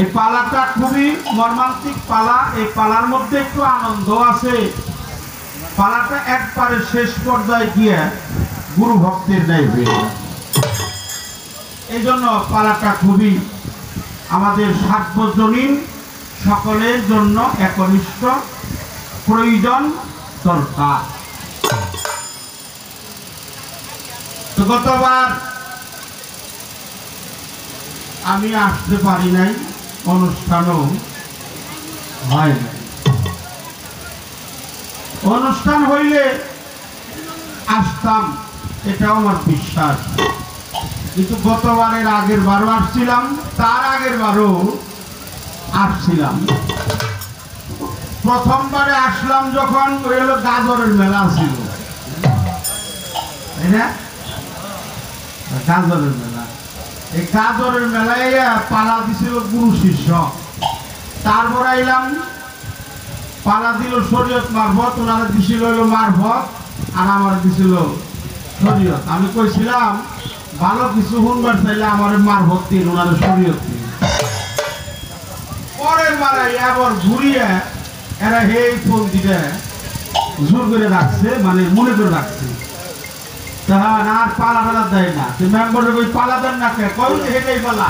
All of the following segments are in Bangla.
এই পালাটা খুবই মর্মান্তিক পালা। এই পালার মধ্যে একটু আনন্দ আছে। পালাটা একবারে শেষ পর্যায়ে গিয়ে গুরু ভক্তের ন্যায় হয়ে যায়। এই জন্য পালাটা খুবই আমাদের সার্বজনীন সকলের জন্য একনিষ্ঠ প্রয়োজন দরকার। তো গতবার আমি আসতে পারি নাই, অনুষ্ঠানও হয় নাই। অনুষ্ঠান হইলে আসতাম, এটাও আমার বিশ্বাস। কিন্তু গতবারের আগের বারও আসছিলাম, তার আগের বারও আসছিলাম। প্রথমবারে আসলাম যখন ওই হলো গাজরের মেলা ছিল, তাই না? গাজরের মেলা, এই গাজরের মেলায় পালা দিছিল গুরু শিষ্য। তারপর আইলাম, পালা দিল শরীয়ত মারফত, ওনারা দিছিল হইলো মারফত, আর আমার দিছিল শরীয়ত। আমি কইছিলাম ভালো কিছু শুনবার চাইলে আমার মারফত দিন, ওনারা শরীয়ত দিন। পরের বারে আবার ঘুরিয়ে এরা এই ফোন দিতে জোর করে রাখছে, মানে মনে করে রাখছে। তখন আর পালা পালা দেয় না। মেম্বার ওই পালা দেন না কে কই হেঁটেই পালা,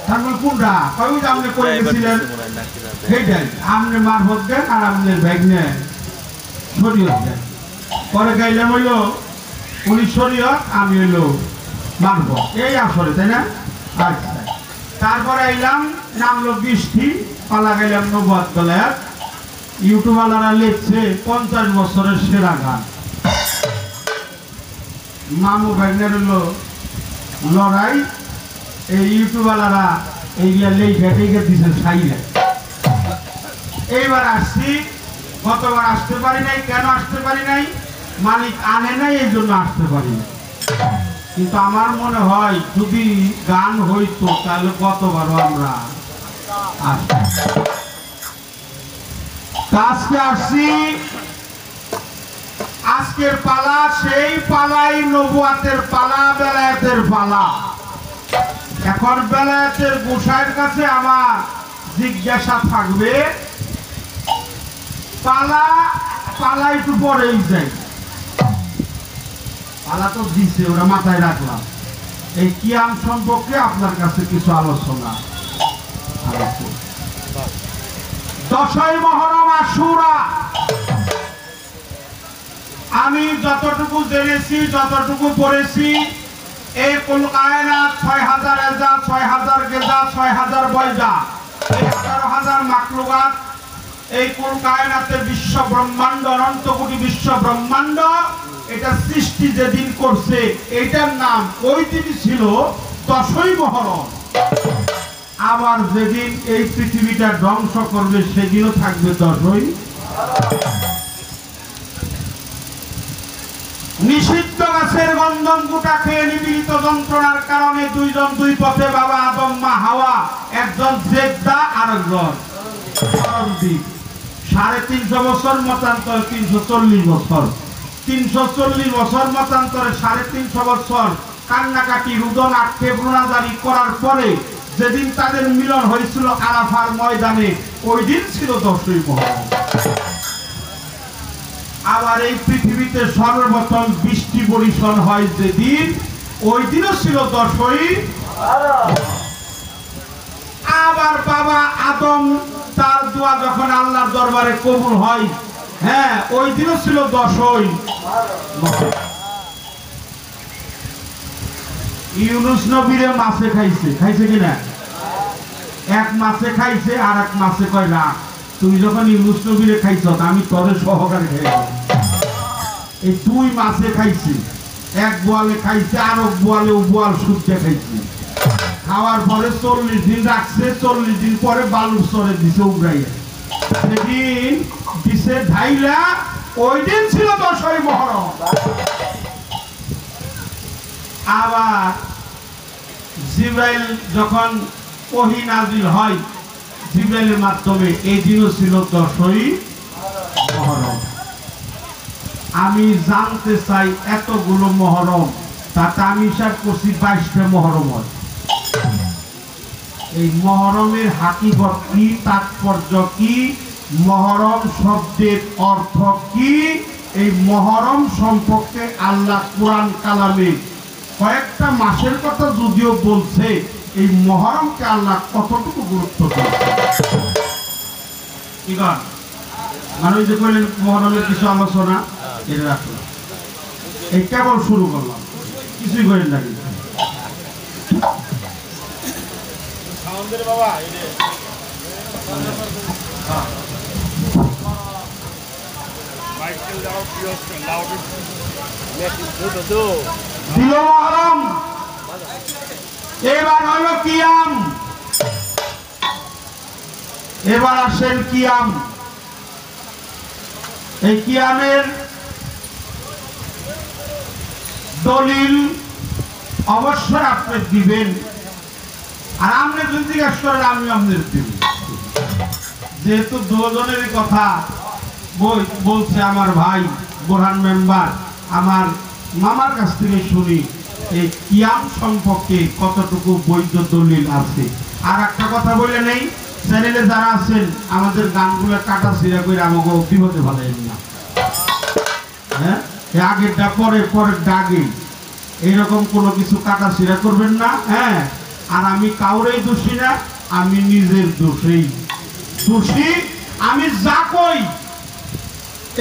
তারপরে কোনটা কই যে আপনি করে গেছিলেন সেইটাই আপনি মারফত দেন, আর আপনার ব্যাগ নেন শরীয়ত দেন। পরে গাইলাম হইলো উনি শরীয়ত, আমি হইলো মারফত, এই আসলে, তাই না? আচ্ছা, তারপরে আইলাম, নামলো বৃষ্টি, পালা গাইলাম নবাদ দলের। ইউটিউবালারা লিখছে 50 বছরের সেরা গান। মামু ভাগ্নের হলো লড়াই, এই ইউটিউবালারা এইগুলা লেখা টেখে দিছে সাইলে। এইবার আসছি, গতবার আসতে পারি নাই। কেন আসতে পারি নাই? মালিক আনে নাই, এই জন্য আসতে পারি নাই। কিন্তু আমার মনে হয় যদি গান হইতো তাহলে কতবারও আমরা আজকে আসছি। আজকের পালা সেই পালাই নবুয়াতের পালা, বেলায়েতের পালা। এখন বেলায়েতের গোসাইয়ের কাছে আমার জিজ্ঞাসা থাকবে, পালা পালা একটু পরেই যাই, পালা তো দিছে, ওরা মাথায় রাখলাম। এই কিয়াম সম্পর্কে আপনার কাছে কিছু আলোচনা। 10ই মুহররম আশুরা, আমি যতটুকু জেনেছি, যতটুকু পড়েছি, এই কুল কায়নাত 6000 এজা, 6000 গেজা, 6000 বয়জা, 11,000 মাখলুকাত, এই কুল কায়নাতের বিশ্ব ব্রহ্মাণ্ড, অনন্ত কোটি বিশ্ব ব্রহ্মাণ্ড, এটা সৃষ্টি যেদিন করছে এটার নাম ওই দিনই ছিল 10ই মুহররম। আবার যেদিন এই পৃথিবীটা ধ্বংস করবে সেদিনও থাকবে 10ই। নিষিদ্ধ গাছের গন্ধম গোটা খেয়ে নিপীড়িত যন্ত্রণার কারণে দুইজন দুই পথে, বাবা আদম মা হাওয়া, একজন জেদ্দা আর একজন সরদ্বীপ। 350 বছর মতান্তর 340 বছর, 340 বছর মতান্তরে 350 বছর কান্নাকাটি, রুদন, আক্ষেপ, রুনাজারি করার পরে যেদিন তাদের মিলন হয়েছিল আরাফার ময়দানে, ওই দিন ছিল 10ই মুহররম। আবার এই পৃথিবীতে সর্বপ্রথম বৃষ্টি বর্ষণ হয় যেদিন, ওই দিনও ছিল 10ই। আবার বাবা আদম তার দোয়া যখন আল্লাহর দরবারে কবুল হয়, হ্যাঁ, ওই দিনও ছিল 10ই। ইউনুস নবীরে মাছে খাইছে, খাইছে কিনা? এক মাছে খাইছে, আর এক মাছে কয় না, তুমি যখন ইউনুস নবীরে খাইছ আমি তরে সহকারে খাইছি। এই 2 মাছে খাইছি, এক বোয়ালে খাইছে, আর এক বোয়ালে ও বোয়াল শুদ্ধে খাইছে। খাওয়ার পরে 40 দিন রাখছে, 40 দিন পরে বালুর চরে দিছে উগড়াইয়া, সেদিন দিছে ঢাইলা, ওই দিন ছিল 10ই মুহররম। আবার জিবরাইল যখন ওহী নাজিল হয় জিবরাইলের মাধ্যমে, এই দিনও ছিল 10ই মুহররম। আমি জানতে চাই এতগুলো মুহররম, তাতে আমি হিসাব করছি 22টা মুহররম হয়। এই মহরমের হাকিকত কি, তাৎপর্য কি, মহরম শব্দের অর্থ কি, এই মহরম সম্পর্কে আল্লাহ কোরআন কালামে কয়েকটা মাসের কথা যদিও বলছে, এই মহরমকে আল্লাহ কতটুকু গুরুত্ব দিয়েছে। মানুষ যে বললেন মহরমের কিছু আলোচনা এটা রাখলাম, এই কেবল শুরু করলাম, কিছুই করেন না কিন্তু দিল মহরম। এবার হলো কিয়াম, এবার আসেন কিয়াম। এই কিয়ামের দলিল অবশ্যই আপনি দিবেন, আর আপনি যদি জিজ্ঞেস করেন আমি আপনাদের দিব, যেহেতু দুজনেরই কথা বলছে আমার ভাই বোরহান মেম্বার, আমার মামার কাছ থেকে শুনি এই কিয়াম সম্পর্কে কতটুকু বৈধ দলিল আছে। আর একটা কথা বলে নেই, চ্যানেলে যারা আছেন আমাদের গানগুলো কাটা ছিঁড়া করে আমাকে বিপদে ভালেন না, হ্যাঁ, আগেরটা পরে পরের ডাগে এইরকম কোনো কিছু কাটা ছিঁড়া করবেন না। হ্যাঁ, আর আমি কাউরেই দোষী না, আমি নিজের দোষেই দোষী। আমি যা কই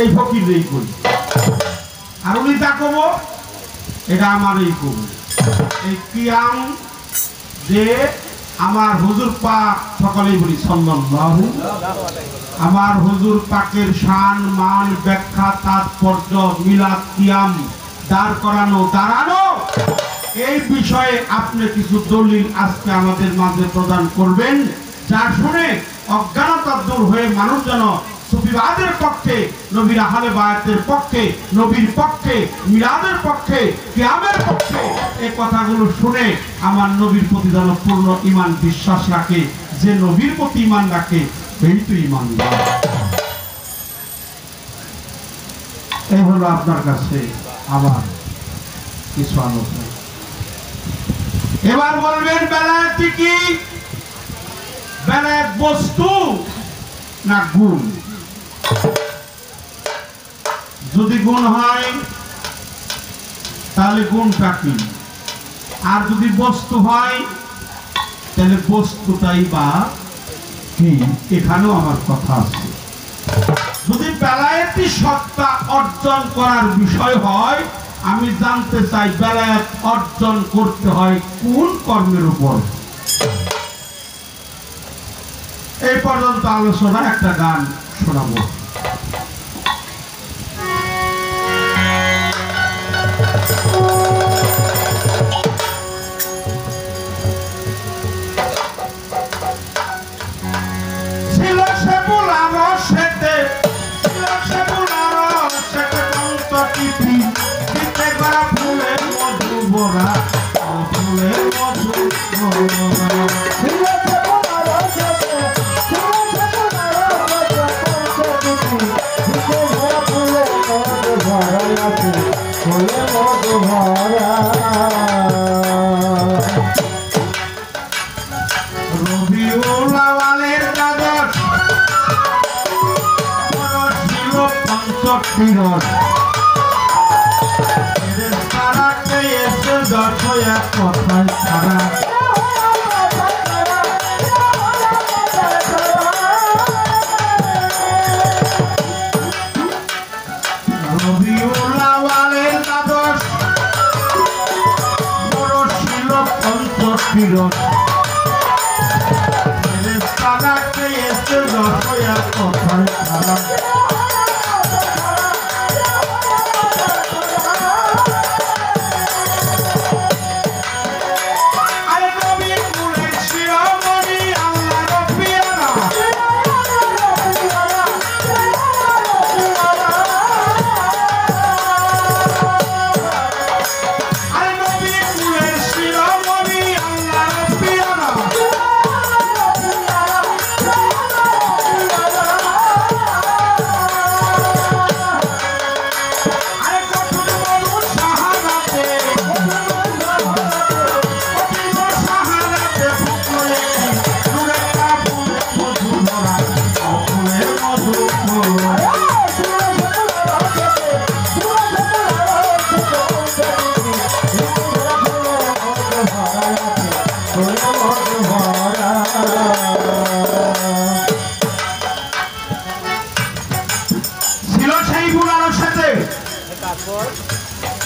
এই ফকিরেই কই, আর উনি যা কব এটা আমারই কব। এই কিয়াম যে আমার হুজুর পাক, সকলেই বলি সাল্লাল্লাহু, আমার হুজুর পাকের শান মান ব্যাখ্যা তাৎপর্য মিলাদ কিয়াম দাঁড় করানো দাঁড়ানো, এই বিষয়ে আপনি কিছু দলিল আজকে আমাদের মাঝে প্রদান করবেন, যা শুনে অজ্ঞানতা দূর হয়ে মানুষ যেন সুফিবাদের পক্ষে, নবীর আহলে বায়াতের পক্ষে, নবীর পক্ষে, মিলাদের পক্ষে, কিয়ামের পক্ষে এই কথাগুলো শুনে আমার নবীর প্রতি যেন পূর্ণ ঈমান বিশ্বাস রাখে। যে নবীর প্রতি ঈমান রাখে সেই তো ঈমানদার। এই হলো আপনার কাছে আমার কিছু আলোচনা। এবার বলবেন বেলায়েত কি? বেলায়েত বস্তু না গুণ? যদি গুণ হয় তাহলে গুণটা কি, আর যদি বস্তু হয় তাহলে বস্তুটাই বা কি? এখানেও আমার কথা আছে। যদি বেলায়েতি সত্তা অর্জন করার বিষয় হয়, আমি জানতে চাই বেলায়েত অর্জন করতে হয় কোন কর্মের উপর। এই পর্যন্ত আলোচনা, একটা গান শোনাবো। ছিল সে বুলানো সেতে, ছিল সে বুলানো সেতে টিপি দিতে করা ফুলের মধু ভরা, ফুলের মধু ভরা। রবিউল আউয়ালের দ্বাদশ ছিল পঞ্চক্ষীরস, তারাকে এসে দশ এক কথায় ছাড়া। রবিউল আউয়ালের দ্বাদশ ছিল পঞ্চক্ষীরস, তারাকে এসে দশ এক কথায় ছাড়া।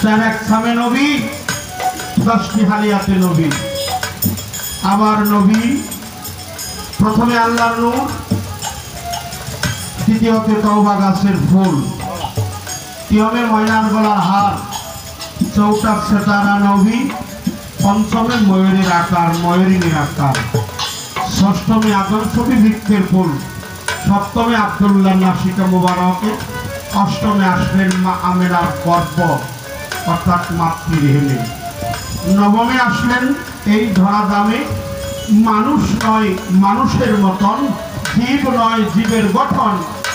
তার একসামে নবী, 10টি হালিয়াতে নবী। আবার নবী প্রথমে আল্লাহর নূর, দ্বিতীয়তে তওবা গাছের ফুল, তিয়মে ময়নার গলার হার, চৌটা সেতারা নবী, পঞ্চমে ময়ূরের আকার, ময়ূরিনীর আকার, ষষ্ঠমে আদম ছবি বৃক্ষের ফুল, সপ্তমে আব্দুল্লাহ নাসিকা মুবারকে, অষ্টমে আসবেন মা আমেনার গর্ব অর্থাৎ মাতৃহেলে, নবমে আসলেন এই ধরা দামে মানুষ নয় মানুষের মতন, জীব নয় জীবের গঠন,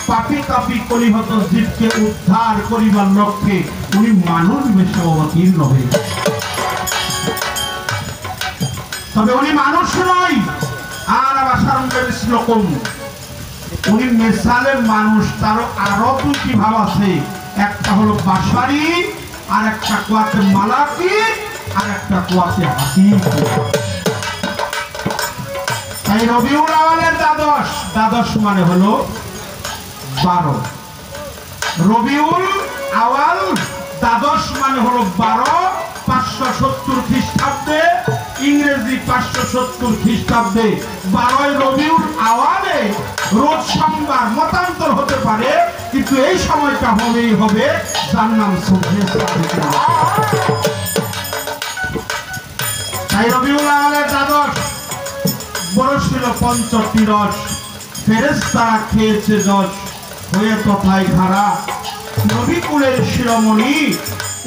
পাপি তাপি কলিহত জীবকে উদ্ধার করিবার লক্ষ্যে উনি মানুষ বেশে অবতীর্ণ হয়ে। তবে উনি মানুষ নয় আর বাসার শ্লোকম, উনি মেসালে মানুষ। তারও আরো দুটি ভাব আছে, একটা হলো বাসারি, আর একটা কুয়াতে মালাকি, আর একটা কুয়াতে হাকিম। তাই রবিউল আওয়ালের দ্বাদশ, দ্বাদশ মানে হলো 12। রবিউল আওয়াল দ্বাদশ মানে হলো 12, 570 খ্রিস্টাব্দে, ইংরেজি 570 খ্রিস্টাব্দে 12 রবিউল আওয়ালে রোজ সোমবার, মতান্তর হতে পারে, কিন্তু এই সময়টা হবেই হবে, যার নাম তাই রবিউল আওয়ালের দ্বাদশ। বড় ছিল পঞ্চটি রস, ফেরেশতারা খেয়েছে যশ, হয়ে তথায় খারা নবী কুলের শিরোমণি,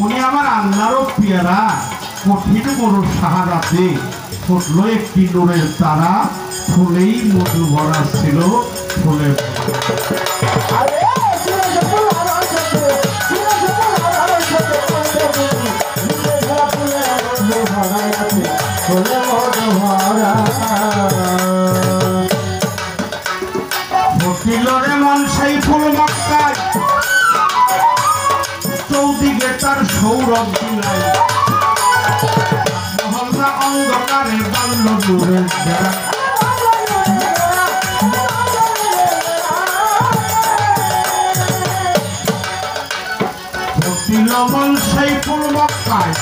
উনি আমার আল্লাহরও পেয়ারা। কঠিন মরু সাহারাতে ফুটলো একটি নূরের তারা, ফুলেই মধু ভরা ছিল ফুলে। ফকিলরে মন সেই ফুল মক্কায়, চৌদিকে তার সৌরভ দিলাই, মহল্লা অন্ধকারে বাল্য দূরের ঘেরা। ফকিল মন সেই ফুল মক্কায়,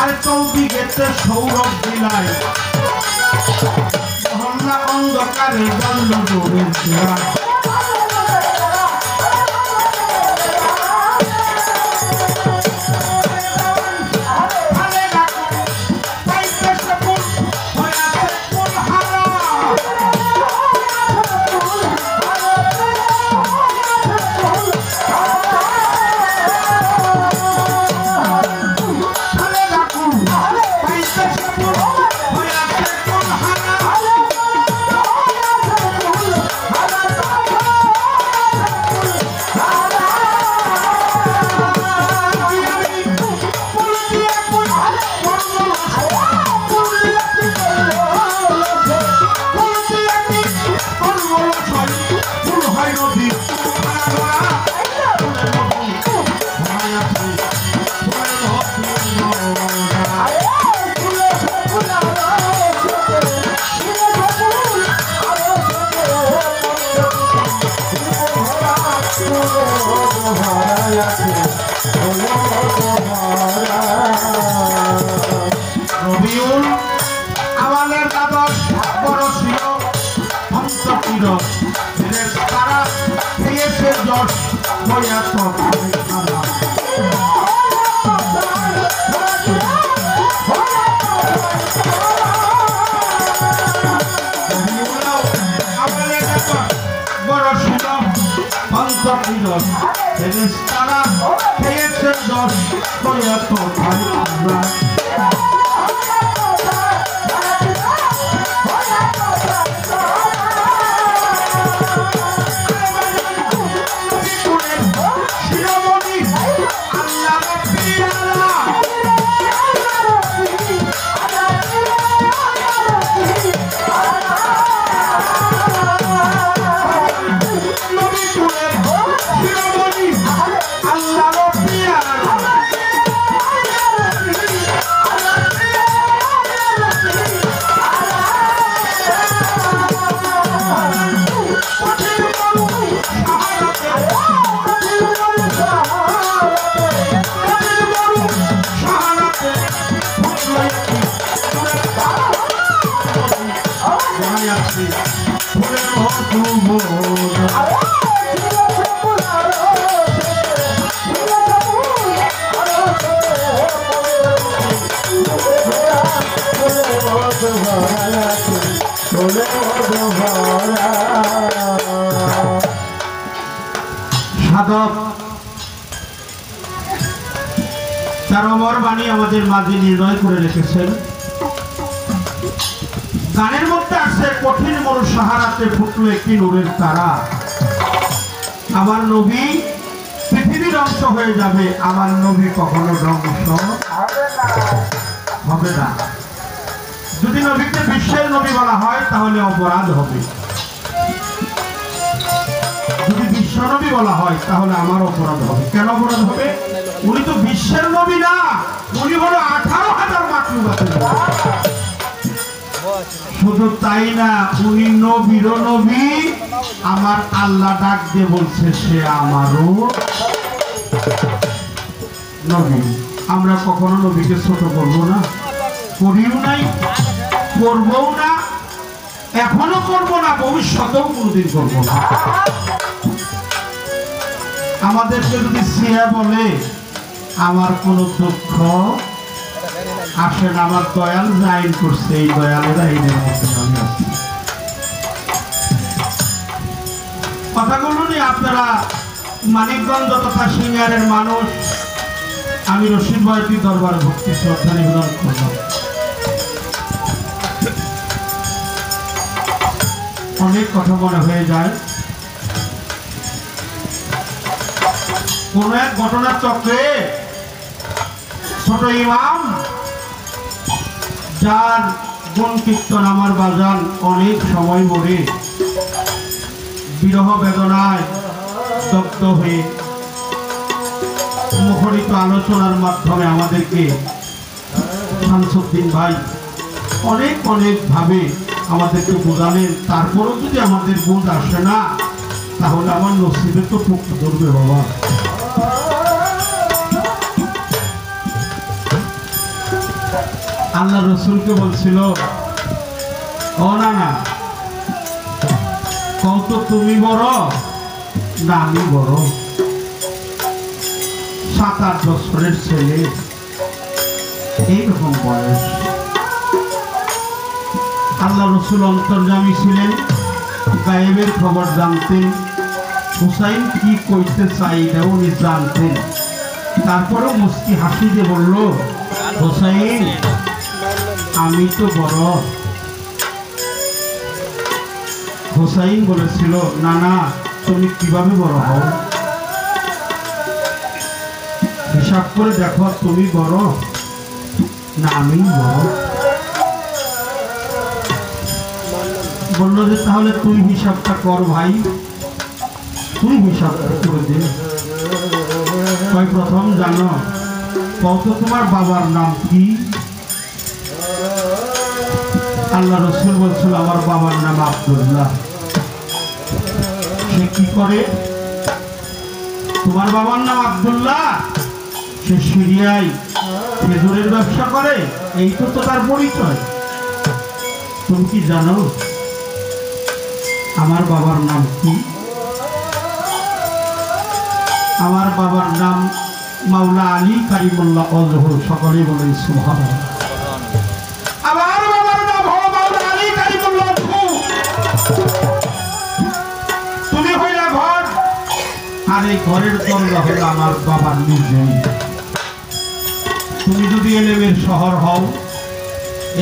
আর চৌদিকে তার সৌরভ দিলাই, মহল্লা অন্ধকারে বাল্য দূরের ঘেরা। রবিউল আওয়ালের দ্বাদশ বড় ছিল পঞ্চটি রস, ফেরেশতারা খেয়েছে যশ, হইয়া তথায় খারা। বড় ছিল পঞ্চটি রস, ফেরেশতারা খেয়েছে যশ, হইয়া তথায় খারা। Allah আছে ফুলের মধুবন সাধক তার অমর বাণী আমাদের মাঝে নির্ণয় করে রেখেছেন। গানের মধ্যে আছে কঠিন মরু সাহারাতে ফুটলো একটি নূরের তারা। আমার নবী পৃথিবী ধ্বংস হয়ে যাবে, আমার নবী কখনো ধ্বংস হবে না। যদি নবীকে বিশ্বের নবী বলা হয় তাহলে অপরাধ হবে, যদি বিশ্ব নবী বলা হয় তাহলে আমার অপরাধ হবে। কেন অপরাধ হবে? উনি তো বিশ্বের নবী না, উনি হলো 18,000 মাখলুকাতের নবী। শুধু তাই না, উনি নবীর নবী। আমার আল্লাহ ডাক দিয়ে বলছে সে আমারও নবী। আমরা কখনো নবীকে ছোট করবো না, করিও নাই, করবও না, এখনো করবো না, ভবিষ্যতেও কোনোদিন করবো না। আমাদেরকে যদি সিয়া বলে আমার কোনো দুঃখ আসে না, আমার দয়াল আইন করছে, এই দয়ালের আইনের মধ্যে আমি আছি। কথাগুলো নিয়ে আপনারা মানিকগঞ্জ তথা সিঙ্গারের মানুষ, আমি রশিদ বয়তি দরবারে ভক্তি শ্রদ্ধা নিবেদন করলাম। অনেক কথা মনে হয়ে যায়। কোন এক ঘটনার চক্রে ছোট ইমাম, যার গুণ কীর্তন আমার বাজান অনেক সময় মরে বিরহ বেদনায় দগ্ধ হয়ে মুখরিত আলোচনার মাধ্যমে আমাদেরকে শামসুদ্দিন ভাই অনেক অনেক ভাবে আমাদেরকে বোঝালেন। তারপরও যদি আমাদের বোঝ আসে না, তাহলে আমার নসিবে তো পুক্ত ধরবে বাবা। আল্লাহ রসুলকে বলছিল, ও না না, কত তুমি বড় না আমি বড়? 7-8 বছরের ছেলে, এইরকম বয়স। আল্লাহ রসুল অন্তর্যামী ছিলেন, গায়েবের খবর জানতেন, হুসাইন কি কইতে চাই এটা উনি জানতেন। তারপরেও মুস্কি হাসি দিয়ে বলল, হুসাইন আমি তো বড়। হুসাইন বলেছিল, না না, তুমি কিভাবে বড় হও? হিসাব করে দেখো, তুমি বড় না আমি বড়? বললো যে তাহলে তুই হিসাবটা কর ভাই, তুই হিসাবটা করে দে। কয় প্রথম জানো, কত তোমার বাবার নাম কি? আল্লাহ রসুল বলছিল, আমার বাবার নাম আব্দুল্লাহ। সে কি করে? তোমার বাবার নাম আব্দুল্লাহ, সে সিরিয়ায় খেজুরের ব্যবসা করে, এই তো তার পরিচয়। তুমি কি জানো আমার বাবার নাম কি? আমার বাবার নাম মাওলা আলী কারিমুল্লাহ অজহর। সকলেই বলেন সুবহানাল্লাহ। আমার বাবার নাম হলো মাওলা আলী কারিমুল্লাহ অজহর। তুমি হইলা ঘর, আর এই ঘরের দরজা হলো আমার বাবার নিজেই। তুমি যদি এলেমের শহর হও,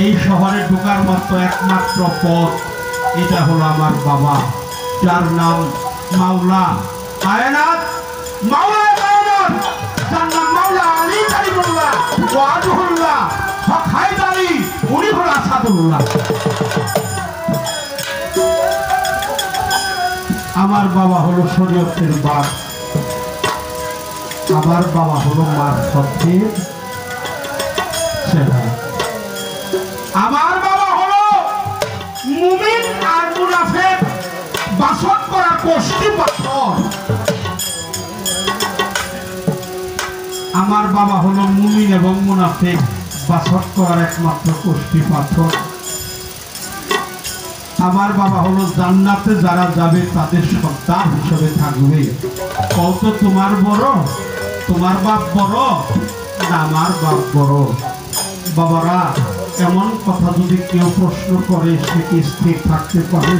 এই শহরে ঢোকার মতো একমাত্র পথ, এটা হলো আমার বাবা, যার নাম মাওলা কায়নাত, মাওলা কায়নাত, যার নাম মাওলা আলী কারিমুল্লাহ ওয়াজহুল্লাহ হক হায়দারি, উনি হলো আসাদুল্লাহ। আমার বাবা হলো শরীয়তের বাপ, আমার বাবা হলো মারফতের ছেলে। আমার বাবা হলো মুমিন আর মুনাফিক বাসন করা কষ্টি পাথর। আমার বাবা হলো মুমিন এবং মুনাফিক বাসন করার একমাত্র কষ্টি পাথর। আমার বাবা হলো জান্নাতে যারা যাবে তাদের সর্দার হিসেবে থাকবে। কত তোমার বড়, তোমার বাপ বড় না আমার বাপ বড়? বাবারা, এমন কথা যদি কেউ প্রশ্ন করে সে কি স্থির থাকতে পারে?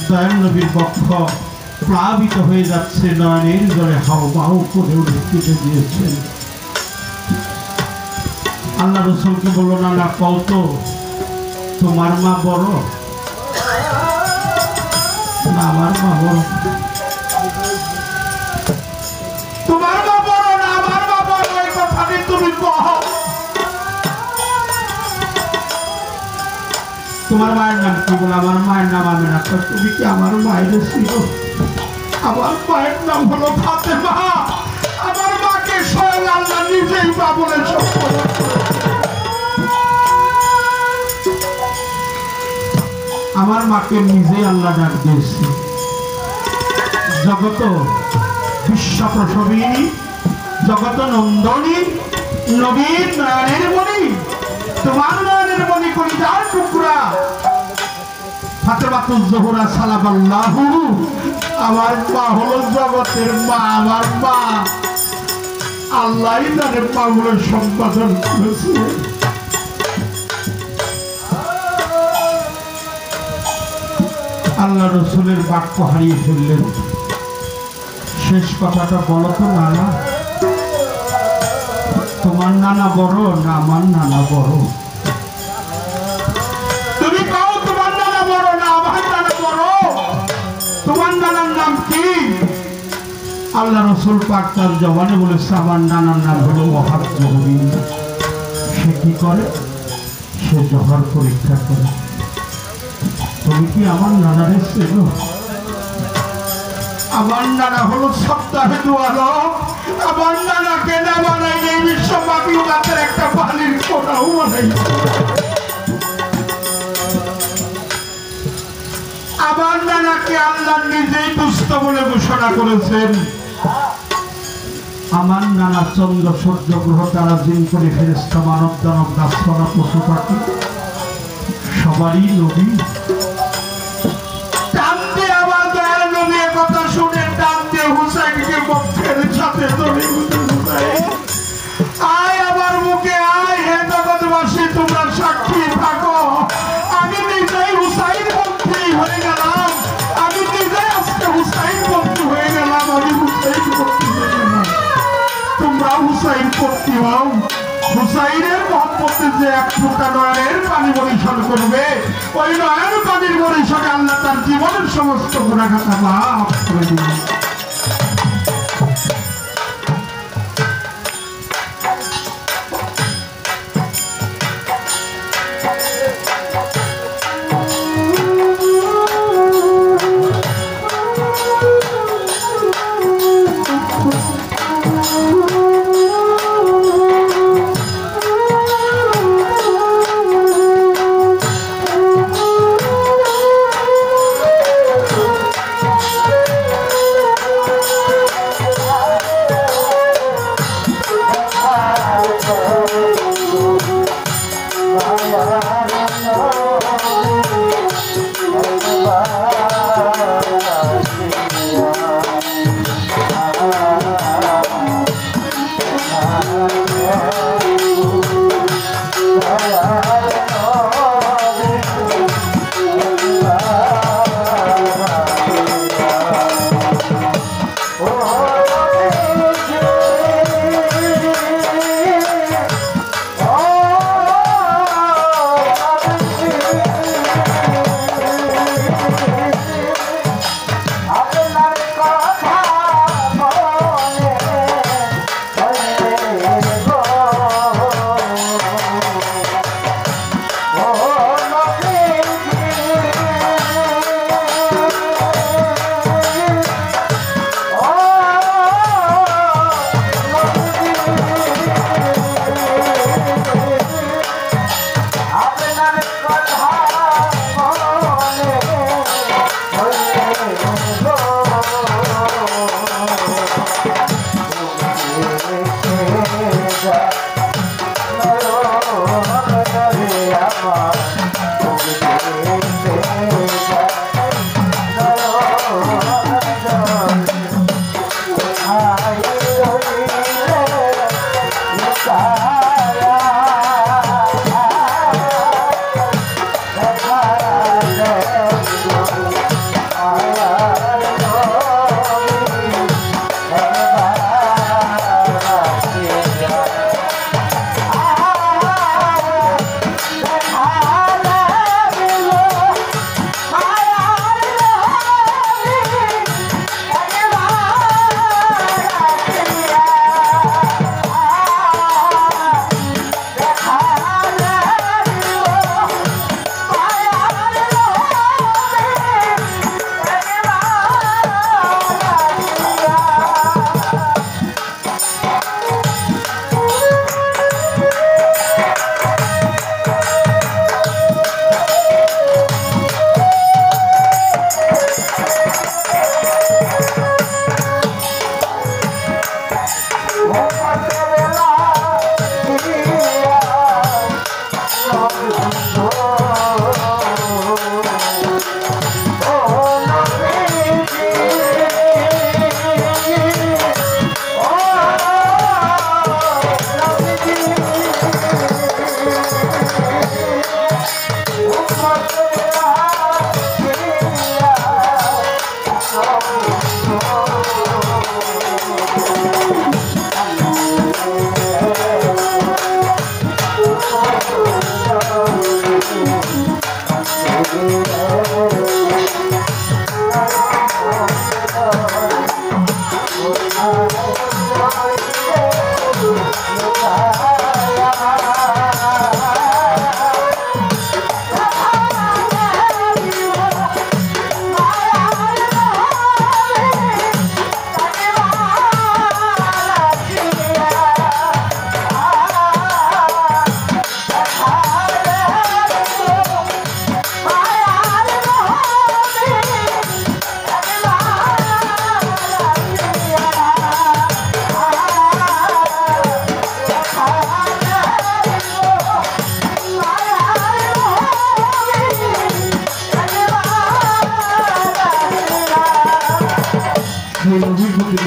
দয়াল নবীর বক্ষ প্লাবিত হয়ে যাচ্ছে, নয়নের জলে হাওমাও করে কেটে দিয়েছেন। আল্লাহ রসুলকে বলল, না না, কত তোমার মা বড় না আমার মা বড়? তোমার মা বড় না আমার মা বড়? এই কথাটি তুমি কও। তোমার মায়ের নাম কি? বলে আমার মায়ের নাম আমিনা। তুমি কি আমার মায়ের ছিল? আমার মায়ের নাম হলো ফাতেমা। আমার মাকে স্বয়ং আল্লাহ নিজেই মা বলে সম্বোধন করেছে। আমার মাকে নিজেই আল্লাহ ডাক দিয়েছে। জগত বিশ্ব প্রসবিনী, জগত নন্দনী, নবীর নয়নের মণি, তোমার নয়নের মণি করি যার টুকরা ফাতেমাতুজ জোহরা সালামাল্লাহু। আমার মা হলো জগতের মা। আমার মা আল্লাহই জানে পাগলের সম্পাদন করেছে। আল্লাহ রসুলের বাক্য হারিয়ে ফেললেন। শেষ কথাটা বলো তো নানা, তোমার নানা বড় না আমার নানা বড়? তুমি কাও তোমার নানা বড় না আমার নানা বড়? তোমার নানার নাম কি? আল্লাহ রসুল পাক তার জবানে বলেছে, আমার নানার নাম হলো ওয়াহাব জহরি। সে কি করে? সে জহর পরীক্ষা করে। তুমি কি আমার নানারে চেনো? আমার নানা হলো সপ্তাহে দুয়ালো। আমার নানাকে না বানাই এই বিশ্ব মাটির একটা পানির কোটাও বানাই। আমার নানাকে আল্লাহ নিজেই দুস্থ বলে ঘোষণা করেছেন। আমার নানা চন্দ্র সূর্য গ্রহ তারা জিন করে ফেরেশতা মানব দানব গাছপালা পশু পাখি সবারই নবী। টানতে আমার দয়াল নবী কথা শুনে টানতে হুসাইনকে বক্ষের সাথে ধরে হুসাইন আয় আমার মুখে আয়। হে জগৎবাসী, তোমরা সাক্ষী থাকো। আমি নিজেই হুসাইন বন্ধু হয়ে গেলাম। আমি নিজেই আজকে হুসাইন বন্ধু হয়ে গেলাম। আমি হুসাইন বন্ধু হয়ে গেলাম। তোমরা হুসাইন পত্নী হও। হুসাইনের মহব্বতে যে এক ফোঁটা নয়নের পানি বরিশাল করবে, ওই নয়ন পানির বরিশালে আল্লাহ তার জীবনের সমস্ত গুনাহগাতা মাফ করে দিবেন।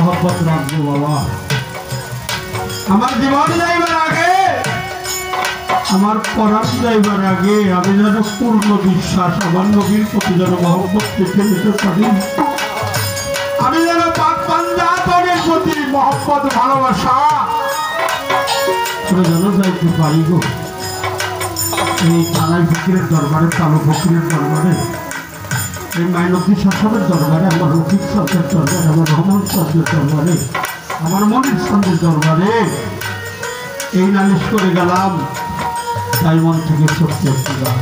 मोहब्बत राखबो बाबा আমার জীবন যাইবার আগে আমার পরাণ যাইবার আগে আমি যেন পূর্ণ বিশ্বাস আমার নবীর প্রতি যেন মহব্বত রেখে নিতে পারি আমি যেন পাক পাঞ্জাতনের প্রতি মহব্বত ভালোবাসা করে যেন যাইতে পারি গো এই থানায় ফকিরের দরবারে কালো ফকিরের দরবারে এই মাইনবী শাসনের দরবারে আমার রফিক সাহেবের দরবারে আমার রহমান সাহেবের দরবারে আমার মনির সাহেবের দরবারে এই নালিশ করে গেলাম তাই মন থেকে সত্যি একটি গান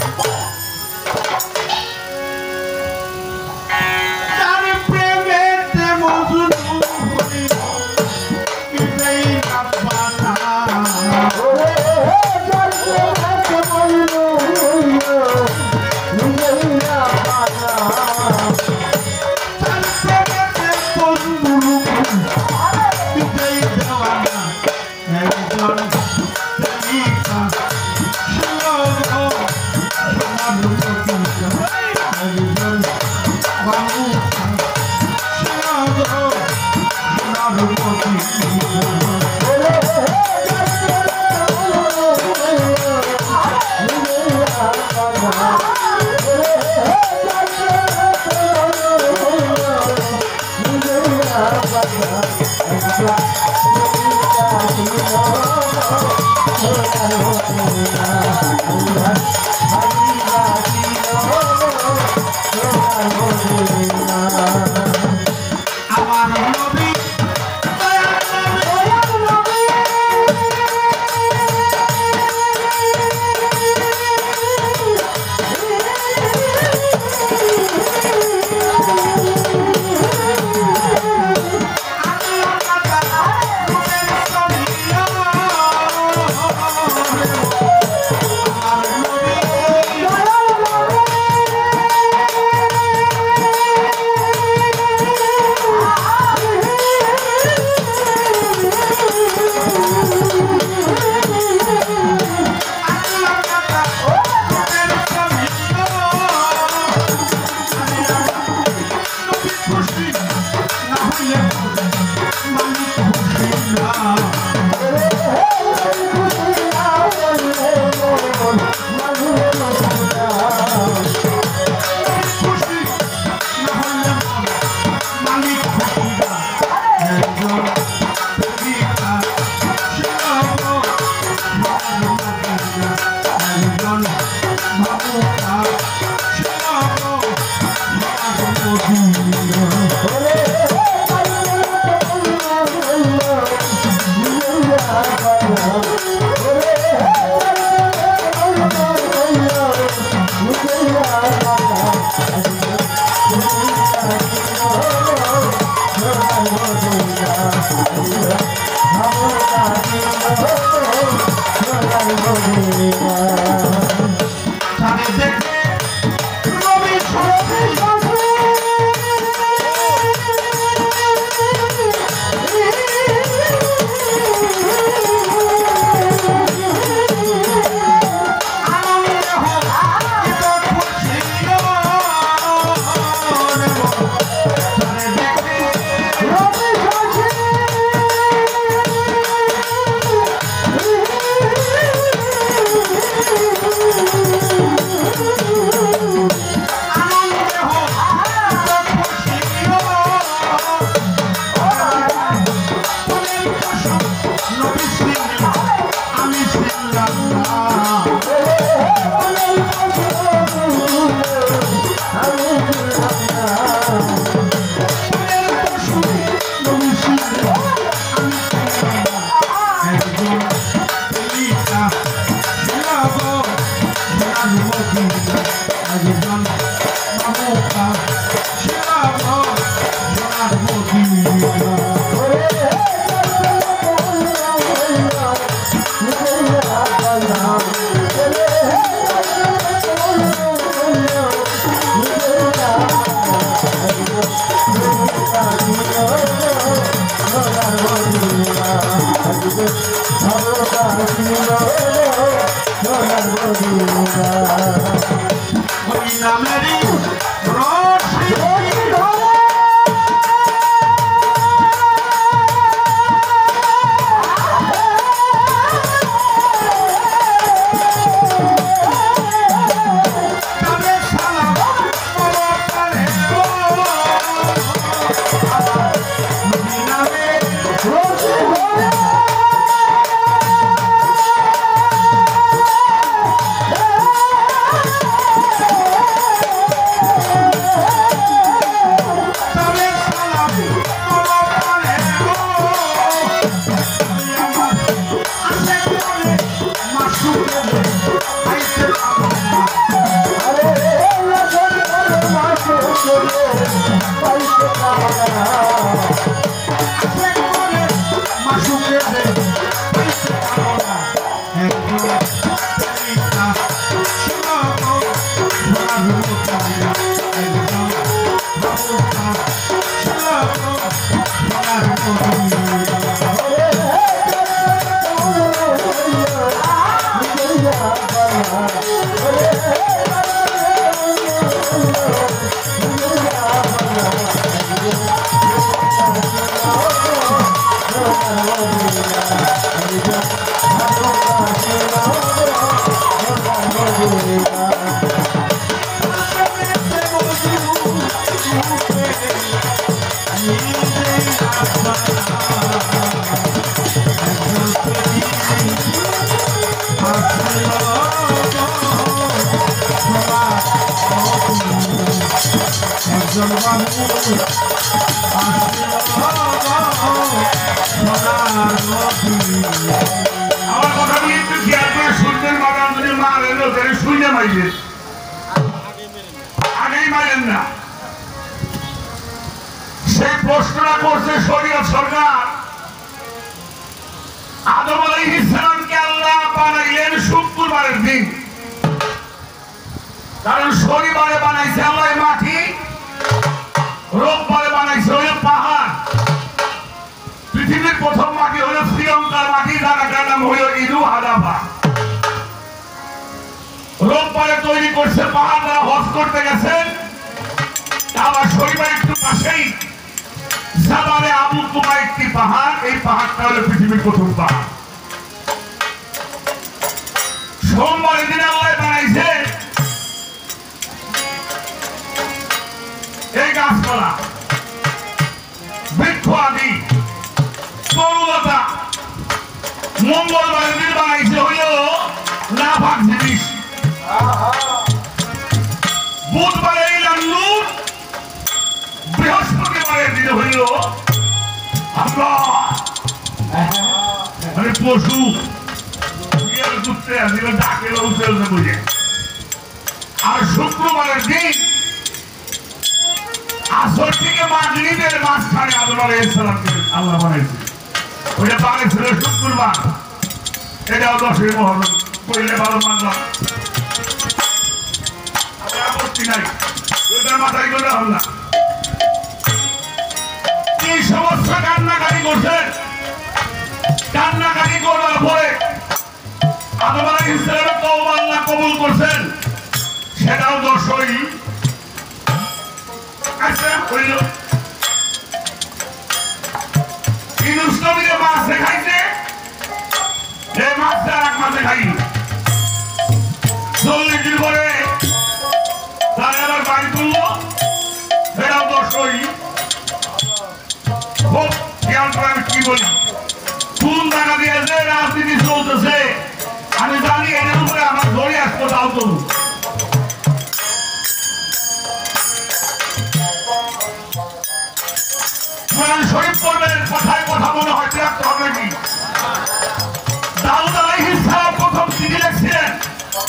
দাউদ আলাইহিস সালাম প্রথম চিঠি লিখছিলেন,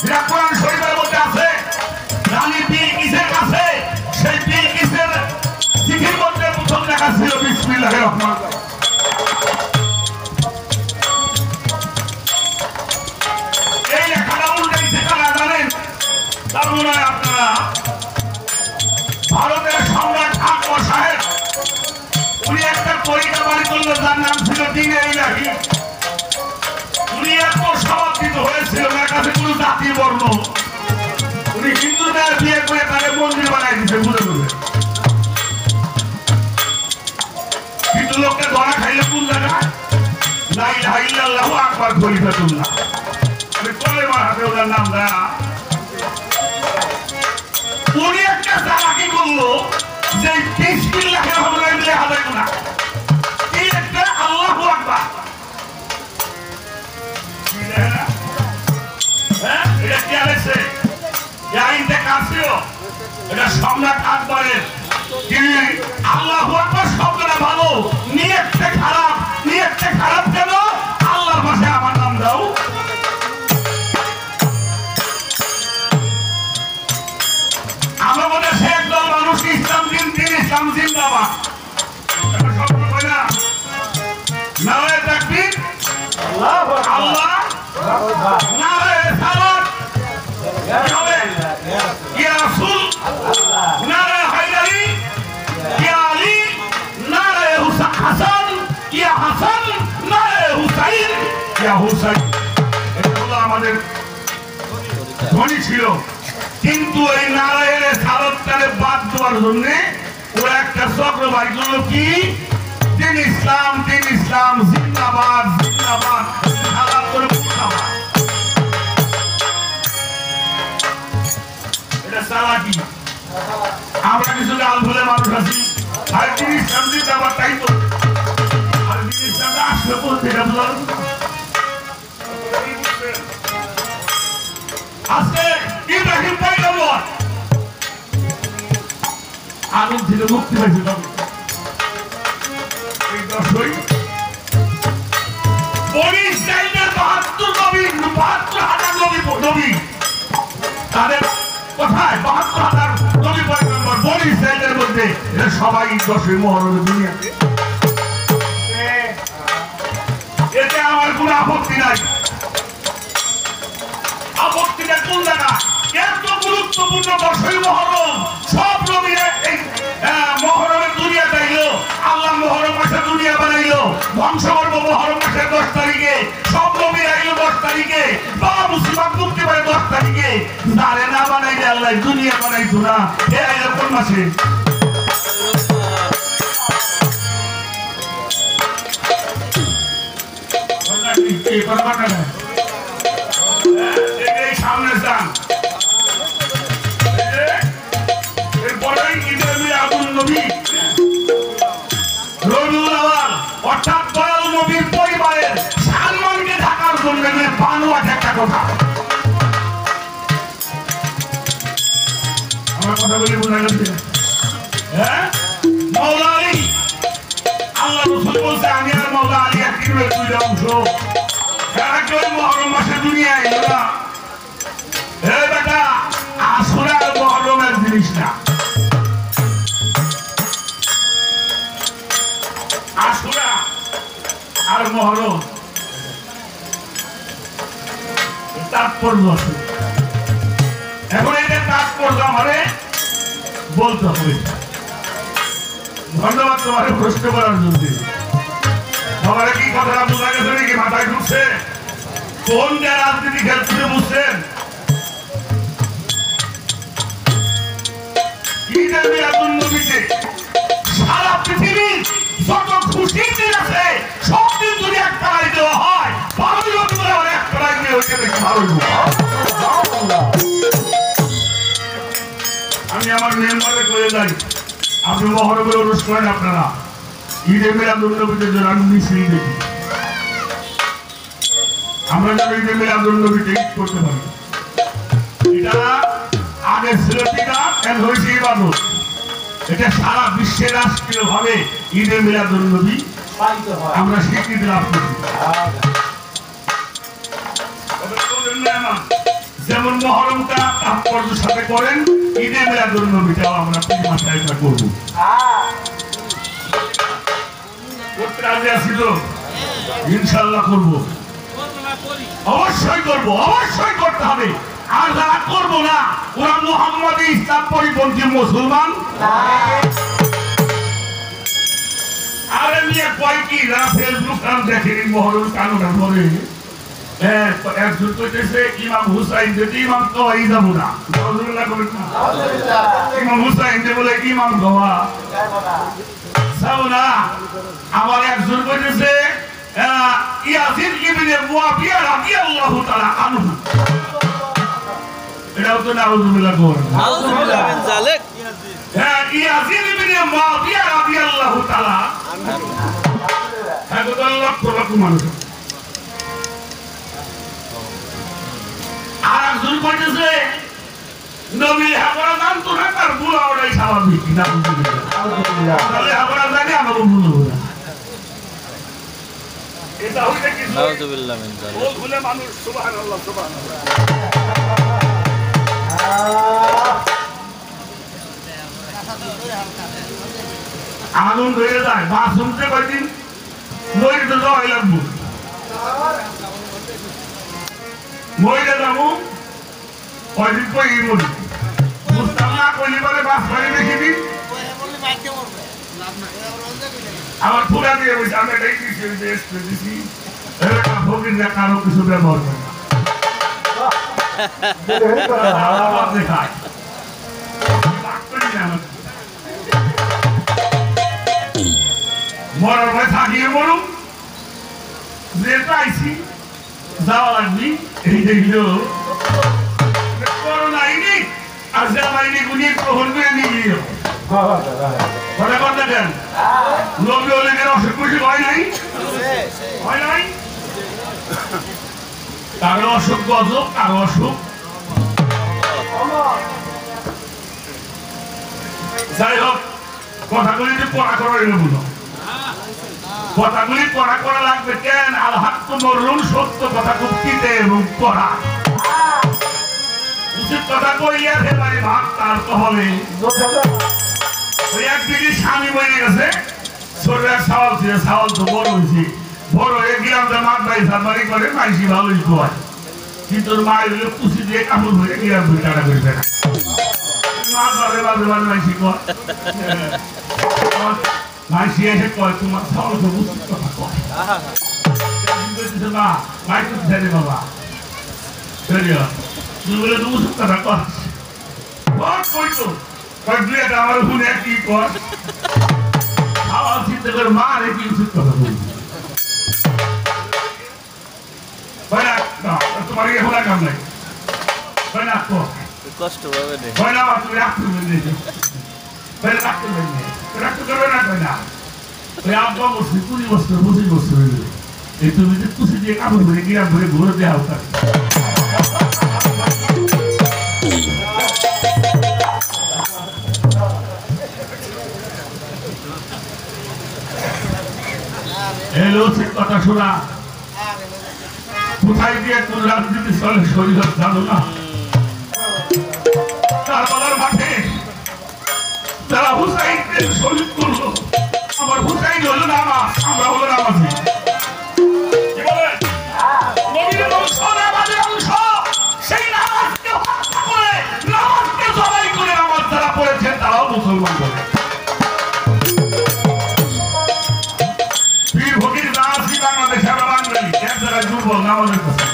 যেটা কোরআন শরীফের মধ্যে আছে। নয় আপনারা ভারতের সম্রাট আকবর সাহেব উনি একটা পরীক্ষা বাড়ি করলো যার নাম ছিল দিনে ইলাহি। উনি এত সমর্থিত হয়েছিল ওনার কাছে কোনো জাতি বর্ণ, উনি হিন্দুদের বিয়ে করে তাকে মন্দির বানাই দিচ্ছে ঘুরে ঘুরে। কিন্তু লোককে ধরা খাইলে কোন জায়গায় লা ইলাহা ইল্লাল্লাহু আকবার খলিফাতুল্লাহ আমি কলেমা হাতে ওনার নাম দেয়া। উনি একটা চালাকি করলো যে বিসমিল্লাহির রহমানির রহিম হাজার গুনাহ এই একটা আল্লাহু আকবার। হ্যাঁ এটা কি আছে আইনটা কাছেও এটা সম্রাট আকবরের তিনি আল্লাহু আকবার শব্দটা ভালো নিয়তটা খারাপ। নিয়তটা খারাপ কেন? আল্লাহর ভাষায় আমার নাম দাও। আমার দেশে একদল মানুষ ইসলাম দিন ইসলাম জিন্দাবাদ শব্দ হয় না নারায়ে তাকবীর আল্লাহ নারায়ে সালাত ইয়া রাসূল নারায়ে হায়দারি ইয়া আলী নারায়ে হাসান ইয়া হাসান নারায়ে হুসাইন ইয়া হুসাইন। এটা হলো আমাদের ধ্বনি ছিল। কিন্তু এই নারায়ণের সালাতটারে বাদ দেওয়ার জন্য ওরা একটা চক্র বাড়ি করলো কি দিন ইসলাম জিন্দাবাদ জিন্দাবাদ সালাত করে মুর্দাবাদ। এটা চালাকি। আমরা কিছু গাল ভুলে মানুষ আছি আর দিন ইসলাম জিন্দাবাদ তাই তো আর দিন ইসলামটা আসলে বলতে এটা বলার আজকে ইব্রাহিম পয়গম্বর আগুন থেকে মুক্তি পাইছে এই 10ই বনি ইসরাইলের 72,000 নবী তাদের কোথায় 72,000 নবী পয়গম্বর বনি ইসরাইলের মধ্যে এরা সবাই 10ই মুহররমের দুনিয়াতে। এতে আমার কোনো আপত্তি নাই। আপত্তিটা কোন জায়গা? এত গুরুত্বপূর্ণ 10ই মুহররম সব নবীরা এই মুহররমের দুনিয়া চাইলো। আল্লাহ মুহররম মাসে দুনিয়া বানাইলো, ধ্বংস করবো মুহররম মাসের 10 তারিখে। সব নবী আইলো 10 তারিখে, বাবা মুসলমান মুক্তি পায় 10 তারিখে। যারে না বানাইলে আল্লাহ দুনিয়া বানাইতো না। এ আইলো কোন মাসে? সামনে যান এরপরে ঈদের মিলাদুন নবী রবিউল আউয়াল অর্থাৎ দয়াল নবীর পরিবারের সম্মানকে ঢাকার জন্য বানোয়াট একটা কথা। আমার কথা বলি বোঝা গেছে? হ্যাঁ মাওলা আলী আল্লাহ রাসূল বলছে আমি আর মাওলা আলী একই দুইটা অংশ। মুহররম মাসে দুনিয়া এলো না। হে বেটা আশুরা আর মুহররমের জিনিস না। আশুরা আর মুহররম তাৎপর্য আছে। এখন এটা তাৎপর্য আমারে বলতে হবে। ধন্যবাদ তোমার প্রশ্ন করার জন্য। আমার কি কথাটা বোঝা গেছে নাকি মাথায় ঢুকছে? কোন যে রাজনীতি ক্ষেত্রে বুঝছেন? ঈদের মিলাদুন নবীতে সারা পৃথিবীর যত খুশির দিন আছে সব দিন যদি এক তারাই দেওয়া হয় 12 রবিবার আর এক তারাই দিয়ে হইতে দেখি ভালো। আমি আমার মেম্বারে করে যাই আপনি মুহররমের অনুষ্ঠান করেন আপনারা ঈদের মিলাদুন নবীতে জন্য আমি মিছিল দেখি। আমরা যেন ঈদের মিলাদুন নবীতে ঈদ করতে পারি। এটা আগে ছিল বিদআত এখন হয়েছে ইবাদত। এটা সারা বিশ্বে রাষ্ট্রীয় ভাবে ঈদের মিলাদুন নবী আমরা স্বীকৃতি লাভ করছি। যেমন মুহররমটা তাৎপর্যের সাথে করেন ঈদের মিলাদুন নবীটাও আমরা প্রতি মাসে এটা করবো। করতে রাজি আছি তো? ইনশাআল্লাহ করবো, অবশ্যই করবো, অবশ্যই করতে হবে। আর যারা করবো না ওরা মুহাম্মদী ইসলাম পরিপন্থী মুসলমান। আরে নিয়ে কয় কি না ফেসবুক নাম দেখেনি মহরম কানুন ধরে একজন কইতেছে ইমাম হুসাইন যদি ইমাম কওয়াই যাব না ইমাম হুসাইন যে বলে ইমাম কওয়া যাও না। আবার একজন কইতেছে ইয়াজিদ ইবনে মুয়াবিয়া রাদিয়াল্লাহু তাআলা আনহু এটাও তো নাউযুবিল্লাহ করেন নাউযুবিল্লাহ মিন যালিক ইয়াজিদ ইবনে মুয়াবিয়া রাদিয়াল্লাহু তাআলা আনহু হ্যাঁ তো লক্ষ লক্ষ মানুষ। আর একজন কইতেছে নবী হাবরা জানতো না তার বুলা ওটাই স্বাভাবিক নাউযুবিল্লাহ তাহলে হাবরা জানি আমাকে বুলো এটা হইছে কি নাউযুবিল্লাহ মিন যালিক ও বলে মানুষ সুবহানাল্লাহ সুবহানাল্লাহ আগুন ধরে যায় বা শুনতে কয়দিন মরে তো যাওয়াই লাগবো মরে যাবো কয়দিন কই মরি বুঝতাম না কইলে বলে বাস বাড়ি দেখিবি আমার পুরা দিয়ে বলছে আমি এটাই দিছি ফকির না কারো কিছু ব্যবহার করে না মরার ভয় থাকিয়ে মরুম যেটা আইসি যাওয়া লাগবি এই দেখলো করোনা আইনি আর যা আইনি গুলি গ্রহণ করে নিয়ে কথা কথা দেন নবী হলে অসুখ বিসুখ হয় নাই হয় নাই কারো অসুখ গজব কারো অসুখ যাই হোক কথাগুলি যে পড়া করার বলো কথাগুলি পড়া করা লাগবে কেন আল হাক মরলুন সত্য কথা কুক্তিতে এবং পড়া উচিত কথা কইয়া ফেলারি ভাগ তার কহলে ওই এক দিকে স্বামী বলে গেছে শরীরের সাওয়াল ছিল সাওয়াল তো বড় হয়েছে বড় হয়ে গিয়ে মাঠ বাড়ি সাবারি করে মাইসি ভালোই খোয়ায় কিন্তু মায়ের হলে কুচি দিয়ে কামড় হয়ে গিয়ে টাটা করে ফেরা মাছ বাজে বাজে বাজে মাইসি কয় মাইসি এসে কয় তোমার সাওয়াল তো উচিত কথা কয় না মাই তো ছেড়ে বাবা তুই বলে তো উচিত কথা কয় কইতো কয়েকটা আমার শুনে কি কর খাওয়া চিন্তা করে মা রে কি উচিত কথা বলবি তোমার এখন কাম নাই কষ্ট পাবে তুমি রাখতে রাখতে করবে না কয় না ওই আব্বা বসে 20 বছর 25 বছর হইলে এই তুমি যে কুচি দিয়ে কাপড় ধরে গিয়ে ধরে ঘুরে দেওয়া হোক এলো সে কথা শোনা কোথায় গিয়ে কোন রাজনীতি চলে শরীর জানো না কারবালার মাঠে যারা হুসাইনকে শহীদ করলো আমার হুসাইন হলো নামাজ আমরা হলো নামাজি কি বলে নবীর বংশ নামাজের অংশ সেই নামাজকে হত্যা করে নামাজকে জবাই করে নামাজ যারা পড়েছেন তারাও মুসলমান বলে পীর ফকির না আসি বাংলাদেশে আমরা বাঙালি এক জায়গায় দুর্বল নামাজের কাছে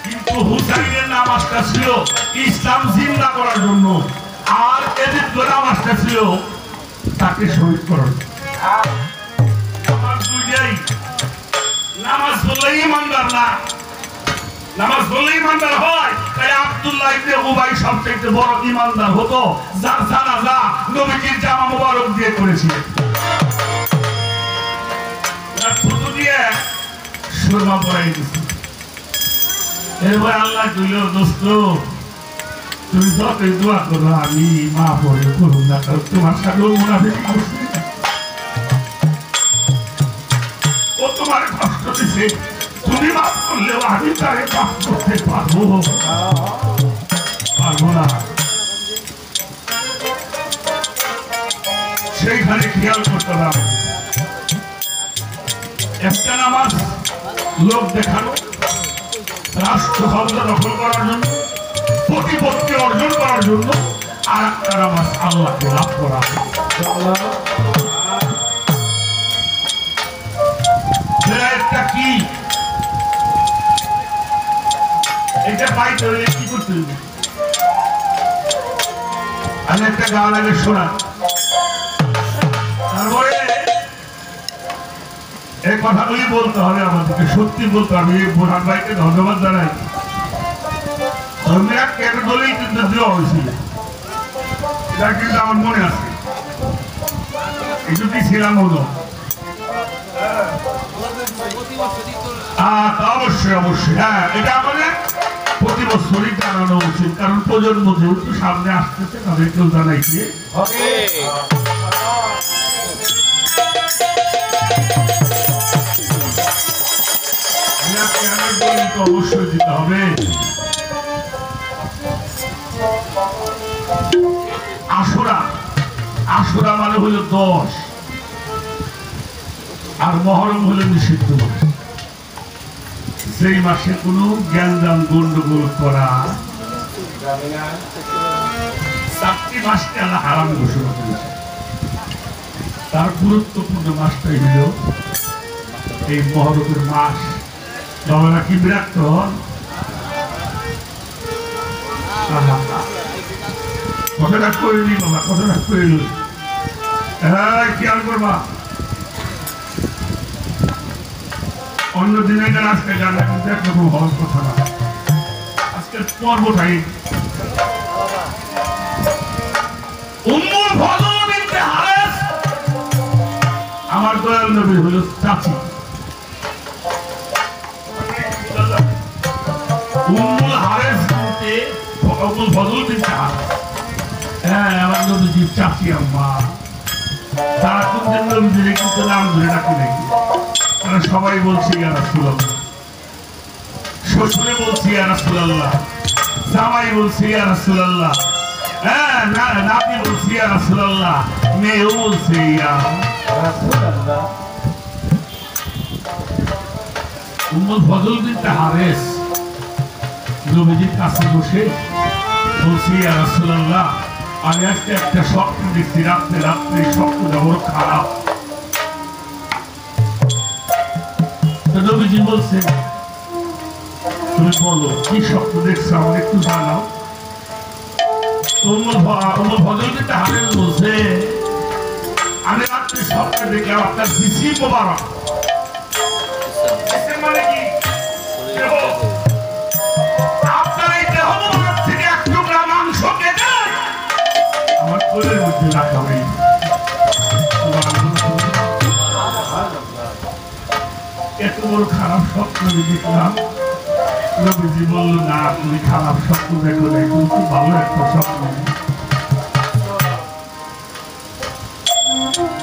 কিন্তু হুসাইনের নামাজটা ছিল ইসলাম জিন্দা করার জন্য আর এদের নামাজটা ছিল তাকে শহীদ করার নামাজ দুইটাই নামাজ পড়লে ইমানদার না নামাজ পড়লে ইমানদার হয় তাই আব্দুল্লাহ ইবনে উবাই সবচেয়ে বড় ইমানদার হতো যার জানাজা নবীজির জামা মোবারক দিয়ে করেছিলেন ফুটু দিয়ে সুরমা পড়াই দিচ্ছে এরপর আল্লাহ কইল দোস্ত তুমি যতই দোয়া করো আমি মা পড়ে করুন না কারণ তোমার সাথে মুনাফিক ও তোমার কষ্ট দিছে তুমি মাফ করলেও আমি তারে মাফ করতে পারবো না সেইখানে খেয়াল করতে হবে একটা নামাজ লোক দেখানো রাষ্ট্র ক্ষমতা দখল করার জন্য, প্রতিপত্তি অর্জন করার জন্য, আর একটা নামাজ আল্লাহকে লাভ করা। একটা কি এটা পাইতে হলে কি করতে হবে? আমি একটা গান আগে শোনা, তারপরে এই কথাগুলি বলতে হবে আমাদেরকে, সত্যি বলতে হবে। বোরহান ভাইকে ধন্যবাদ জানাই। ধর্মের ক্যাটাগরি কিন্তু দেওয়া হয়েছিল, এটা কিন্তু আমার মনে আছে। একটু ছিলাম হলো অবশ্যই অবশ্যই, হ্যাঁ এটা আমাদের প্রতি বছরই জানানো উচিত, কারণ প্রজন্ম যেহেতু সামনে আসতেছে তাদেরকেও জানাইছে। অবশ্যই দিতে হবে। আশুরা, আশুরা মানে হলো 10, আর মহরম হলো নিষিদ্ধ মাস। সেই মাসে কোনো জ্ঞানদান গন্ডগোল করা, 4টি মাসকে আল্লাহ হারাম ঘোষণা করেছে। তার গুরুত্বপূর্ণ মাসটাই হল এই মহরমের মাস। বাবারা কি বিরক্ত হন? কথাটা করিনি বাবা, কথাটা করিল। হ্যাঁ খেয়াল করবা, অন্য দিনে আজকে জানা কিন্তু একরকম হওয়ার কথা না। আজকের পর্বটাই আমার দয়াল নবী হলো চাচি। উম্মুল হারেস বলতে উম্মুল ফজল বিনতে হারেস, হ্যাঁ আমার নবীজির চাচি আম্মা। তারা কোনদিন নবীজির কিন্তু নাম ধরে রাখি নাকি, কারণ সবাই বলছে ইয়া রাসূলুল্লাহ, শ্বশুরে বলছে ইয়া রাসূলুল্লাহ, জামাই বলছে ইয়া রাসূলুল্লাহ, হ্যাঁ নাতি বলছে ইয়া রাসূলুল্লাহ, মেয়েও বলছে ইয়া রাসূলুল্লাহ। উম্মুল ফজল বিনতে হারেস নবীজির কাছে বসে বলছি ইয়া রাসূলুল্লাহ, আমি আজকে একটা স্বপ্ন দেখছি, রাত্রে রাত্রে স্বপ্নটা বড় খারাপ। তো নবীজি বলছে তুমি বলো কি স্বপ্ন দেখছো, আমাকে একটু জানাও। উম্মুল ফজল বিনতে হারেস বলছে আমি রাত্রে স্বপ্ন দেখলাম আপনার বিসি মোবারক, মানে কি আমার কোলের মধ্যে রাখা হয়ে এত বড় খারাপ স্বপ্ন দেখলাম। নবীজি বলল না তুমি খারাপ স্বপ্ন দেখো না, কিন্তু ভালো একটা স্বপ্ন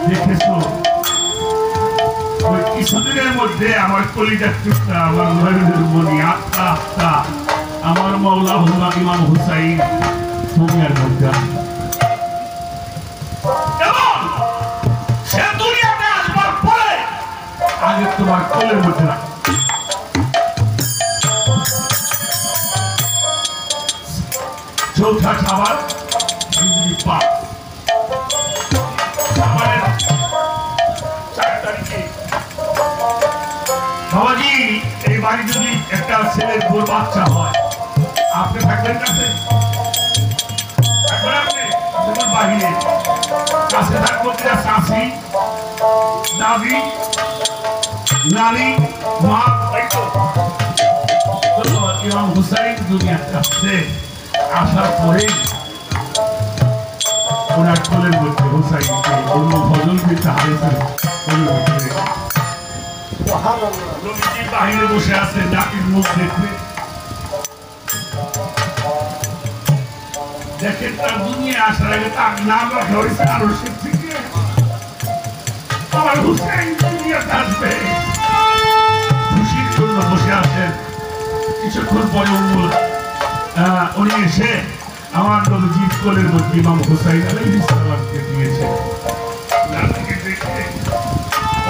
দেখেছো। ওই কিছুদিনের মধ্যে আমার কলিজার টুকরা, আমার নয়নের মনি, আত্মা আত্মা আমার মাওলা হুমা ইমাম হুসাইন দুনিয়ার মধ্যে সে দুনিয়াতে আসবার পরে আগে তোমার কোলের মধ্যে রাখ। চৌথা খাবার বাবাজি এই বাড়ি যদি একটা ছেলের বোর বাচ্চা হয়, আপনি থাকবেন কাছে, বাহিরে কাছে থাকবো কিনা শাশি দাবি নারী মা। ইমাম হুসাইন দুনিয়ার কাছে আসার পরে ওনার কোলের মধ্যে হুসাইনকে অন্য ফজল বিনতে হারেসের কোলের মধ্যে বাহিরে বসে আছে, নাতির মুখ দেখবে। দেখেন তার দুনিয়া আসার আগে তার নাম রাখা হয়েছে আরো থেকে আমার হুসাইন দুনিয়াতে আসবে, খুশির জন্য বসে আছেন। কিছুক্ষণ পরে উনি এসে আমার নবীজির কোলের মধ্যে ইমাম হুসাইন আলাইহিস সালামকে দিয়েছে। নাতিকে দেখে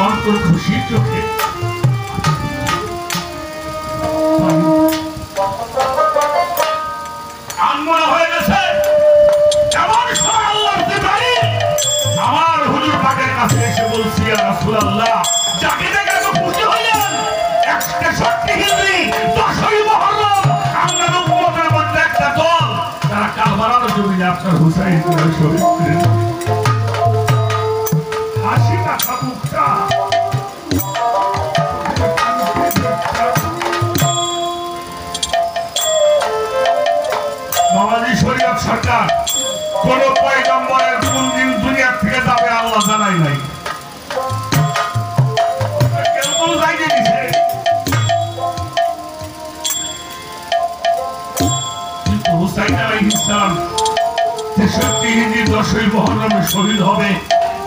অন্তর খুশির চোখে কাছে এসে বলছি ইয়া রাসূলুল্লাহ যাকে দেখে তো খুশি হইলেন 61 হিজরি 10ই মুহররম আমরা উম্মতের মধ্যে একটা দল তারা কারবালার জমিনে আপনার হুসাইনের শহীদ করেন হাসি মাখা মুখটা বাবাজি শরীয়ত সরকার কোন পয়গম্বরের কোন দিন দুনিয়া থেকে যাবে আল্লাহ জানাই নাই কেউ কোন জায়গায় দিছে কিন্তু হুসাইন আলাইহিস সালাম 63 হিজরি 10ই মুহররমে শহীদ হবে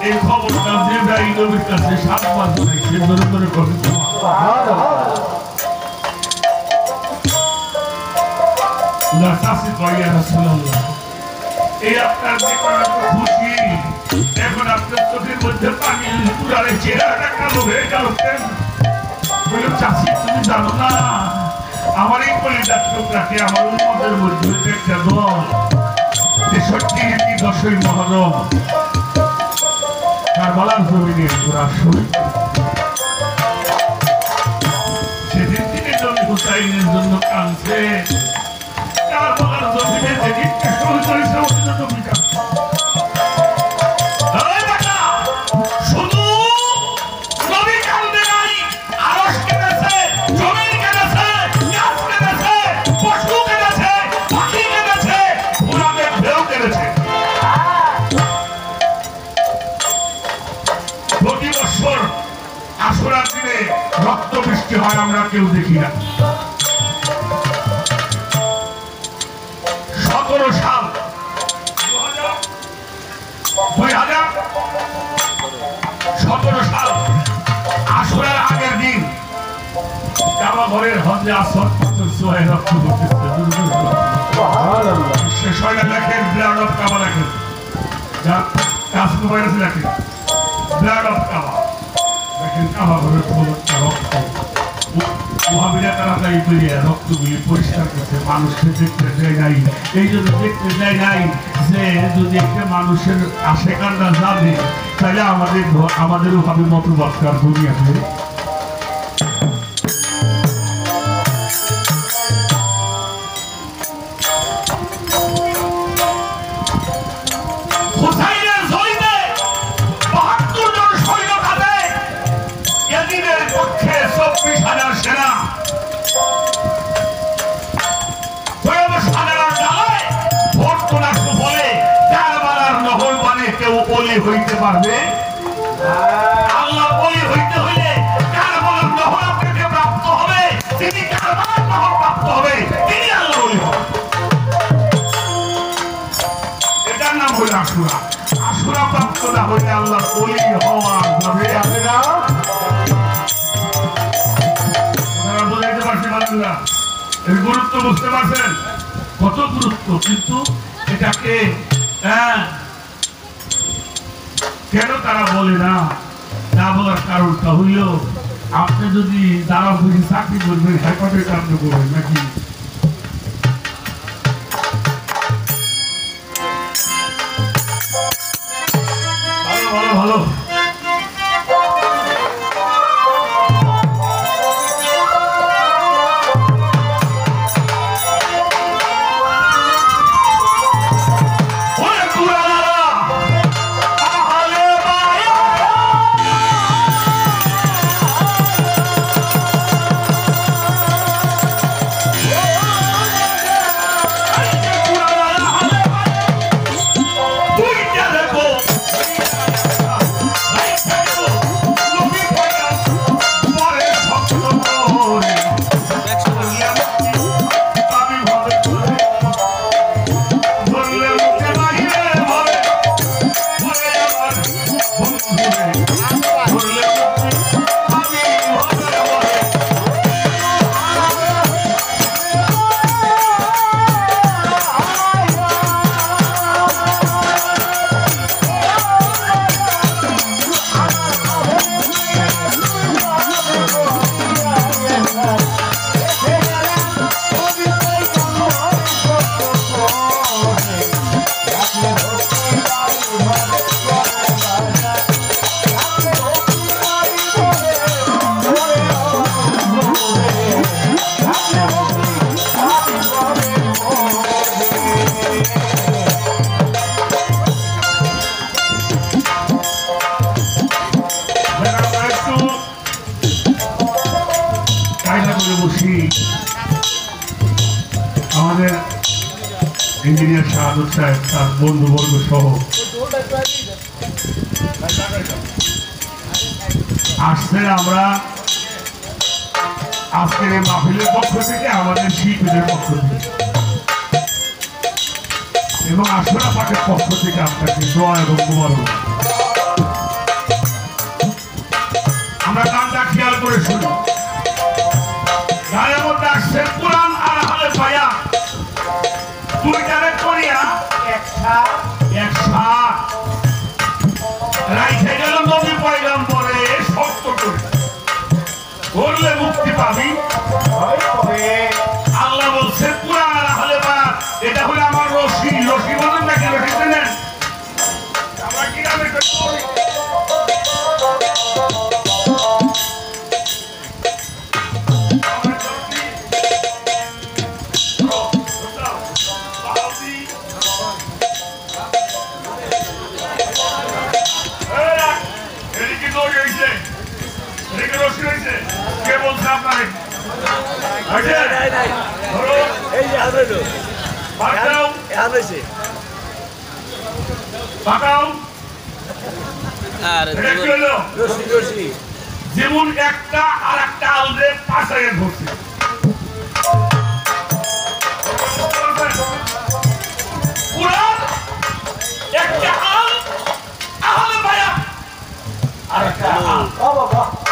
এই খবরটা জিবরাইল নবীর কাছে 7 বার শুনেছে ধরে ধরে করে সুবহানাল্লাহ না সাসি কইয়া রাসূলুল্লাহ এই আপনার দেখুন খুশি এখন আপনার চোখের মধ্যে পানি পুরারে চেহারাটা কালো হয়ে গেল কেন বলে চাষি তুমি জানো না আমার এই কলিজার টুকরাকে আমার উম্মতের মধ্যে একটা দল 63 হিজরি 10ই মুহররম কারবালার জমিনে পুরা শহীদ সেদিন থেকে নবী হুসাইনের জন্য কাঁদছে কারবালার জমিনে যেদিন শহীদ হয়েছে ওই জন্য নবী কাঁদছে শুধু নবী কাঁদে নাই আরশ কেঁদেছে জমিন কেঁদেছে গাছ কেঁদেছে পশু কেঁদেছে পাখি কেঁদেছে উড়ানের ঢেউ কেঁদেছে প্রতি বছর আশুরার দিনে রক্ত বৃষ্টি হয় আমরা কেউ দেখি না 17 সাল 2017 সাল আশুরার আগের দিন কাবা ঘরের হজে আসর পাথর সোহে রক্ত পড়তেছে শেষ হয় না লেখেন ব্লাড অফ কাবা লেখেন যা কাজ মোবাইলে লেখেন ব্লাড অফ কাবা দেখেন কাবা ঘরের রক্ত মহাবীরা তারা তাই করিয়া রক্তগুলি পরিষ্কার করছে মানুষকে দেখতে যায় নাই এই জন্য দেখতে যায় নাই যে যদি একটা মানুষের আশেকাররা জানে তাহলে আমাদেরও ভাবে মতবাদকার দুনিয়াতে সেনা বলে কারবালার নহর পানে কেউ বলি হইতে পারবে আল্লাহ বলি হইতে হইলে কারবালার নহর আপনাকে প্রাপ্ত হবে তিনি কারবালার নহর প্রাপ্ত হবে তিনি আল্লাহ বলি হবে এটার নাম হইল আশুরা আশুরা প্রাপ্ত না হইলে আল্লাহ বলি হওয়ার যাবে এর গুরুত্ব বুঝতে পারছেন কত গুরুত্ব কিন্তু এটাকে কেন তারা বলে না বলার কারণটা হইল আপনি যদি দাঁড়া বুঝি চাকরি করবেন হাইকোর্টের কাণ্ড করবেন নাকি ভালো ভালো ভালো ইঞ্জিনিয়ার শাহাদত সাহেব তার বন্ধুবর্গ সহ আসছেন। আমরা আজকের এই মাহফিলের পক্ষ থেকে, আমাদের শিল্পীদের পক্ষ থেকে এবং আসরা পাঠের পক্ষ থেকে আপনাকে দোয়া এবং মোবারক। আমরা গানটা খেয়াল করে শুনি। গানের মধ্যে আসছে কোরআন আর হালে পায়া তুই জানে করিয়া একসাথ রাইখে গেল নবী পয়গম্বরে শক্ত করে করলে মুক্তি পাবি। আল্লাহ বলছে কোরআন আর হালে পায়া, এটা হলো আমার রশি। রশি বলেন নাকি? রশি চেনেন? আমরা কিভাবে করি? কে বলছে আপনার? যেমন একটা আর একটা আলরে পাশে ধরছে। একটা আল আহলে বায়া আর একটা আল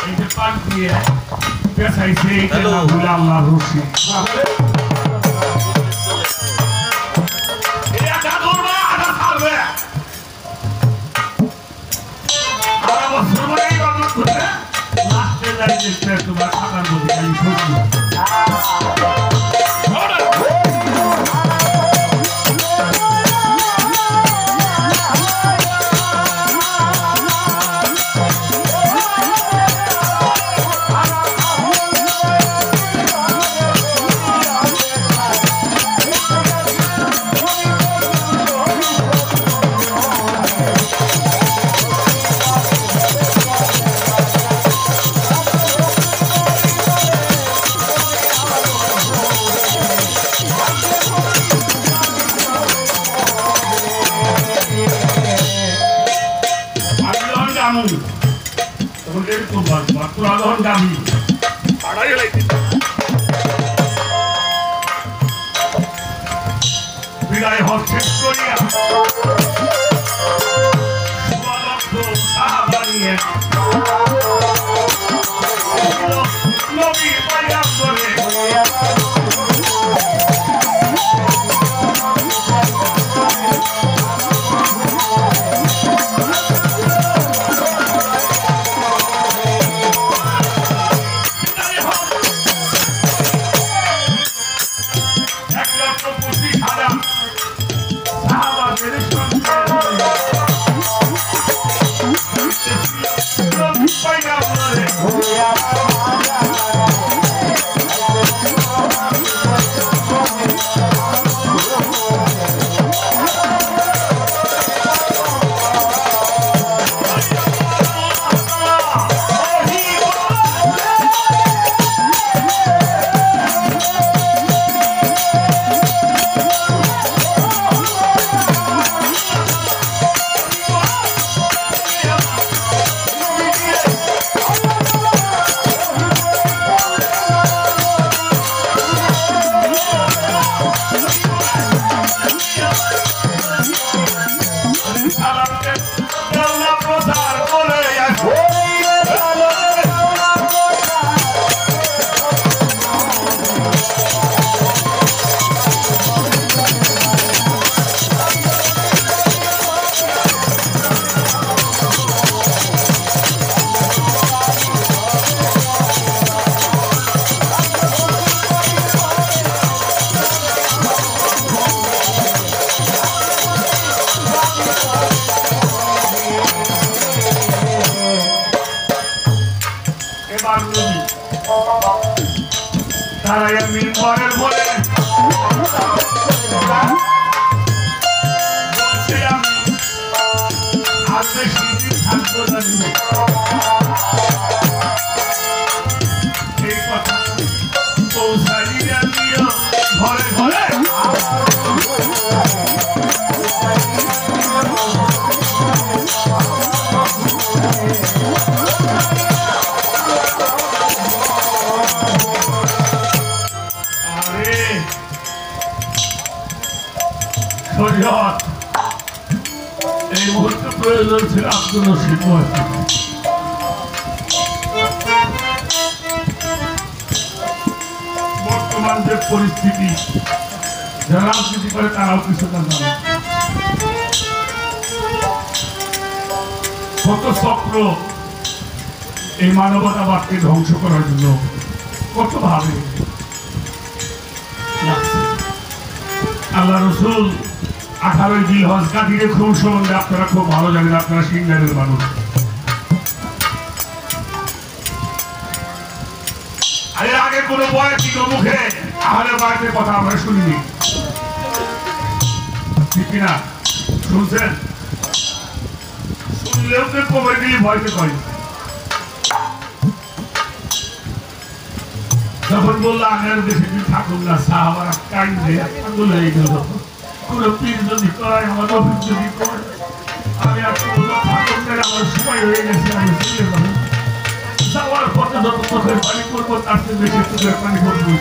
এই যে পাক দিয়ে পেছাইছে, এটা না হলো আল্লাহর রশি। এটা ধরবা আটা ছাড়বে। আর মুসলমান এই বাদত করে লাস্টে যাই দেখতে তোমার খাতার মধ্যে খালি সত্যি। বিদায় হচ্ছে করিয়া নবী পাইয়া করে তারা মিম্বরের বলে বলছে আমি আর বেশি দিন থাকবো না। এই কথা পৌঁছাই দিও ঘরে ঘরে নসিহত এই মুহূর্তে প্রয়োজন ছিল আব্দুল রশিদ মহসিন। বর্তমান যে পরিস্থিতি, যারা রাজনীতি করে তারাও কিছুটা জানে। কত চক্র এই মানবতাবাদকে ধ্বংস করার জন্য কত ভাবে লাগছে। আল্লাহ রসুল 18 জিলহজ কাদিরে খুব সম্বন্ধে আপনারা খুব ভালো জানেন, আপনারা সিঙ্গারের মানুষ। এর আগে কোন বয়াতি মুখে আহলের বাড়িতে কথা আমরা শুনিনি, ঠিক কিনা? শুনছেন? শুনলেও তো কমেডি ভয়তে করে। যখন বললো আগের দেশে কি থাকুন না, সাহাবারা কান্দে আন্দোলন হয়ে গেল। কোন পীর যদি করায়, আমার অফিস যদি করে, আমি আপনি বললাম থাকুন না, আমার সময় হয়ে গেছে, আমি চলে যাবো। যাওয়ার পথে যত চোখের পানি করবো তার চেয়ে বেশি চোখের পানি করবো।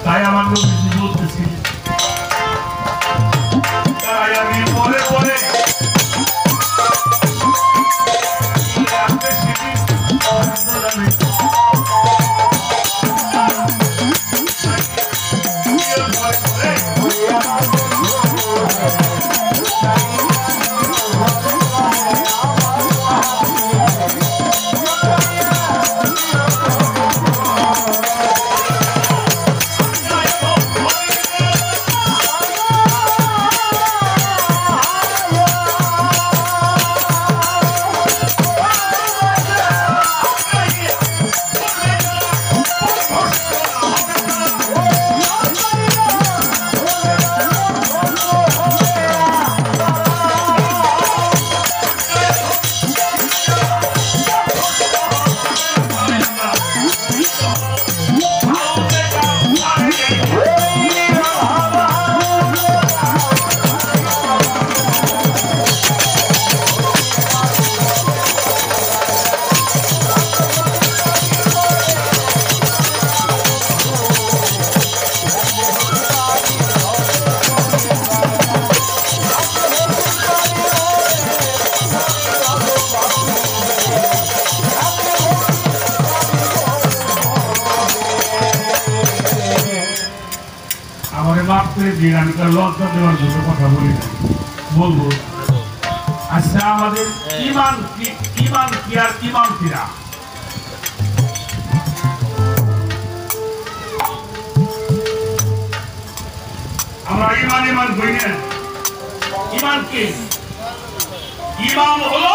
তাই আমার নবীজি বলতেছি, তাই আমি পরে পরে আমি তার লজ্জা দেওয়ার জন্য কথা বলি না, বলবো। আচ্ছা, আমাদের ইমান কি আর ইমাম কিরা? আমরা ইমান করি না। ইমান কি? ইমান হলো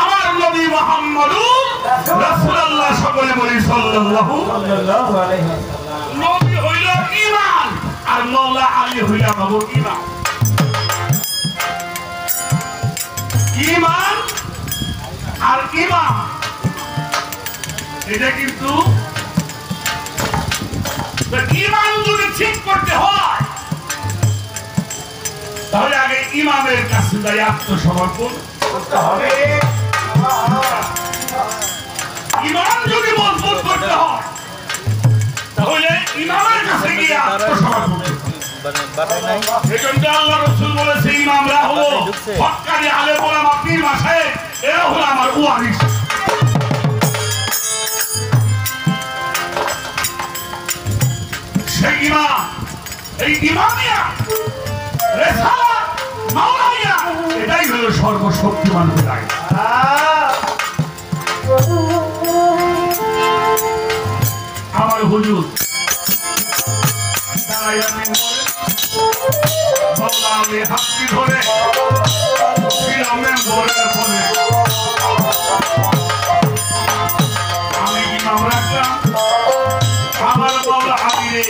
আমার নবী মুহাম্মদুর রাসূলুল্লাহ, সকলে বলি সাল্লাল্লাহু আলাইহি ওয়াসাল্লাম। নবী হইল ইমান, আর মওলা আলী হইল আমাদের ইমান। ইমান আর ইমাম এটা কিন্তু ইমান যদি ঠিক করতে হয় তাহলে আগে ইমামের কাছে যাই আত্মসমর্পণ করতে হবে। ইমান যদি মজবুত করতে হয় তাহলে ইমামের কাছে গিয়ে আত্মসমর্পণ করতে হবে। এজন্য আল্লাহ রাসূল বলেছে, ইমামরা হলো হক্কানি আলেম ওলামা পীর মাশায়েখ, এরা হলো আমার ওয়ারিস। সেই ইমাম, এই ইমামিয়া, রিসালাত, মাওলাইয়া, এটাই হলো সর্বশক্তিমান বিদায়। আমার হুজুর দাঁড়াইয়া মওলা আলী হাতটি ধরে ছিলামের ঘরের পরে আমি ইমাম রাখলাম, আমার মওলা আলী রে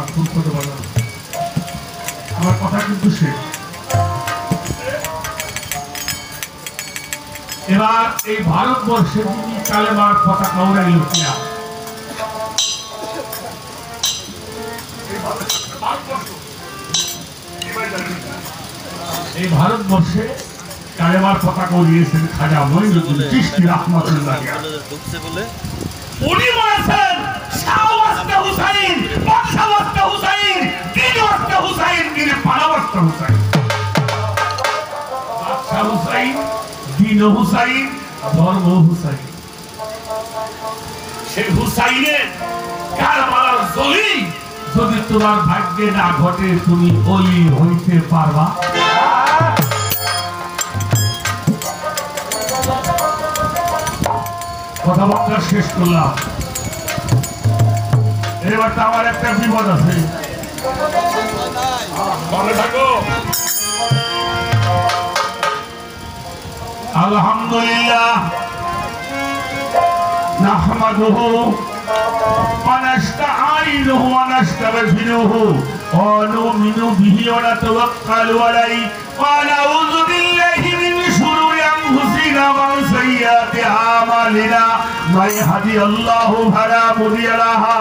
খুব ছোট বাবা আমার কথা কিন্তু শেষ এবার এই ভারতবর্ষে যিনি কালেমার পতাকা উড়াইল কিনা এই ভারতবর্ষে কালেমার পতাকা উড়িয়েছেন খাজা মঈনুদ্দিন চিশতি রাহমাতুল্লাহ উনি বলেছেন শাহওয়াস্তে হুসাইন বাদশাহওয়াস্তে হুসাইন দিনওয়াস্তে হুসাইন দিনে পানাওয়াস্তে হুসাইন বাদশাহ হুসাইন দিন হুসাইন ধর্ম হুসাইন সেই হুসাইনের কারবালার জলি যদি তোমার ভাগ্যে না ঘটে তুমি অলি হইতে পারবা কথাবার্তা শেষ করলাম এবার তো আমার একটা বিপদ আছে ভালো থাকো আলহামদুলিল্লাহ নাহমাদুহু ওয়া নাস্তাঈনুহু ওয়া নাস্তাগফিরুহু ওয়া নু'মিনু বিহি ওয়া নাতাওয়াক্কালু আলাইহি ওয়া নাউযু বিল্লাহি মিন শুরুরি আনফুসিনা ওয়া মিন সাইয়্যাতি আমালিনা মা ইয়াহদিয়াল্লাহু ফালা মুদিল্লা লাহু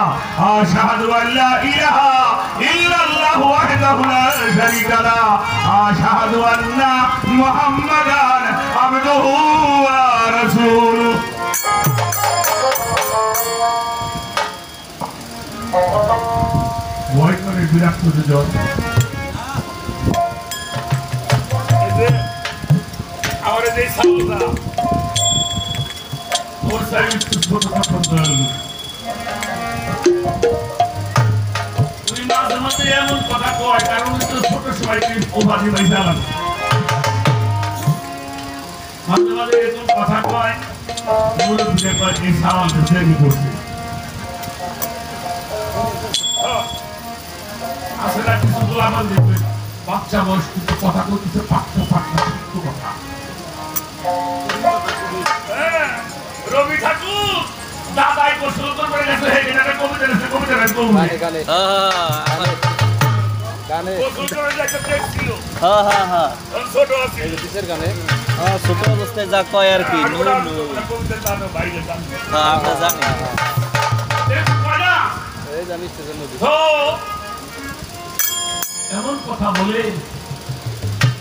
আশহাদু আন লা ইলাহা ইল্লাল্লাহু ওয়াহদাহু লা শারীকা লাহু আশহাদু আন্না মুহাম্মাদান আবদুহু ওয়া রাসূলুহু ভয় করে বিরাট করে জন আমার এই সালটা ওর সাইড ছোট ছোট তুমি মাঝে মাঝে এমন কথা কয় কারণ তো ছোট সবাইকে উপাধি পাইছিলাম মাঝে মাঝে এরকম কথা কয় মূলত ব্যাপার এই সালটা তৈরি করছে আসলে কিছু গোলামান দেখবেন বাচ্চা বয়স কিন্তু কথা বলতেছে পাঠ্য কথা রবি ঠাকুর দাদাই গোসল করে গেছে এটা কবিতা গানে গোসল করে একটা টেক্সট ছিল ছোট আছে কিসের গানে ছোট অবস্থায় যা কয় আর কি আমরা জানি এমন কথা বলে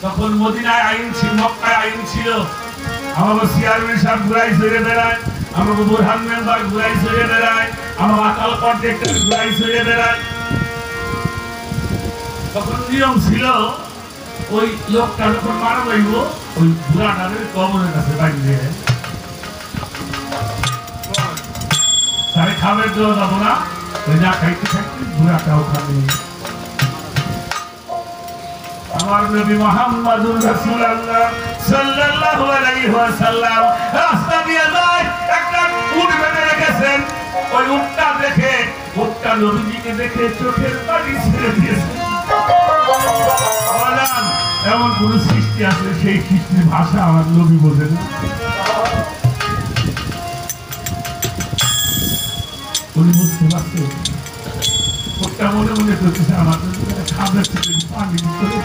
তখন মদিনায় আইন ছিল মক্কায় আইন ছিল আমাকে চেয়ারম্যান সাহেব ঘুরাই ছেড়ে বেড়ায় আমাকে বুরহান মেম্বার ঘুরাই ছেড়ে বেড়ায় আমাকে আকাল কন্ট্রাক্টর ঘুরাই ছেড়ে বেড়ায় তখন নিয়ম ছিল ওই লোকটা যখন মারা যাইব ওই বুড়াটারের কবরের কাছে বাইরে তারে খাবার দেওয়া যাবো না যা খাইতে থাকতে বুড়াটাও খাবে আমার নবী মুহাম্মদুর রাসূলুল্লাহ সাল্লাল্লাহু আলাইহি ওয়াসাল্লাম রাস্তা দিয়ে যায় একটা উট বেঁধে রেখেছেন ওই উটটা দেখে উটটা নবীজিকে দেখে চোখের পানি ছেড়ে দিয়েছে বলেন এমন কোন সৃষ্টি আছে সেই সৃষ্টির ভাষা আমার নবী বোঝেন উনি বুঝতে পারছেন ওটা মনে মনে করতেছে আমাদের খাবার থেকে পানি ভিতরে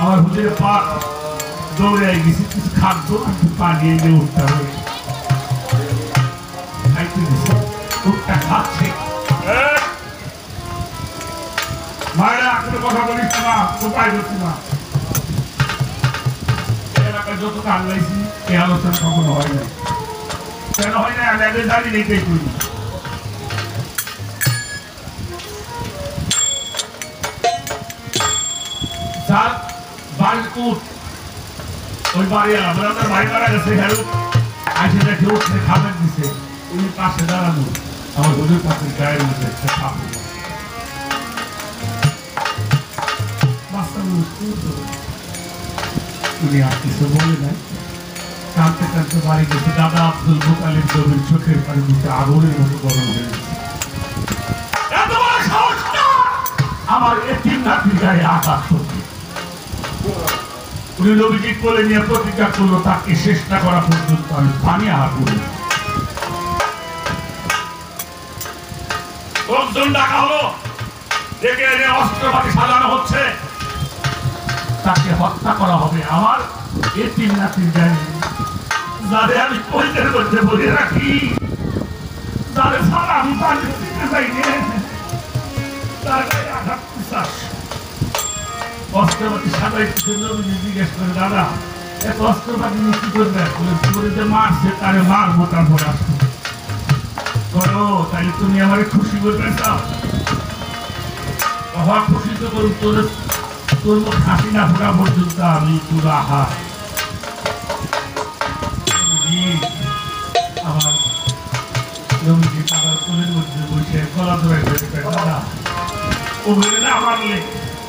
আমার হুজুর পাক দৌড়ে গেছি কিছু খাদ্য একটু পানি এনে উঠতে হবে খাইতে দিচ্ছে উঠটা খাচ্ছে মায়েরা কোনো কথা বলিস না উপায় করছি না এলাকায় যত কান লাইছি এই আলোচনা কখনো হয় না কেন হয় না আমি আগে জানি এইটাই করি যার বাড়ির উঠ ওই বাড়ি আমাদের ভাই মারা গেছে হেরু আসে দেখে উঠছে খাবার দিছে উনি পাশে দাঁড়ানো আমার হুজুর পাশে গায়ের মধ্যে একটা খাবার উনি আর কিছু বলে নাই কাঁদতে কাঁদতে বাড়ি গেছে দাদা আব্দুল মুতালিব জমির চোখের পানি দিতে আগুনের মতো গরম হয়ে গেছে আমার এতিম নাতির গায়ে আঘাত করবে উনি নবীজি কোলে নিয়ে প্রতিজ্ঞা করলো তাকে শেষ না করা পর্যন্ত আমি পানি আহার করি লোকজন ডাকা হলো, ডেকে এনে অস্ত্রপাতি সাজানো হচ্ছে, তাকে হত্যা করা হবে। আমার এতিম নাতির গায়ে যাদের আমি কইদের মধ্যে বলে রাখি, যাদের ছাড়া আমি পানি দিতে চাই তার গায়ে আঘাত বিশ্বাস। অস্ত্রপাতি সাজাইতেছে, নবীজি জিজ্ঞেস করে, দাদা এত অস্ত্রপাতি নিয়ে কি করবে? বলে যে মারছে তারে মারবো, তারপর আসবো। করো, তাহলে তুমি আমার খুশি করবে চাও? খুশি তো করুন, তোর মুখ হাসি না ফোটা পর্যন্ত আমি পুরা হাত আমার নবীজি তার কোলের মধ্যে বসে গলা ধরে দাদা ওগুলো না মারলে,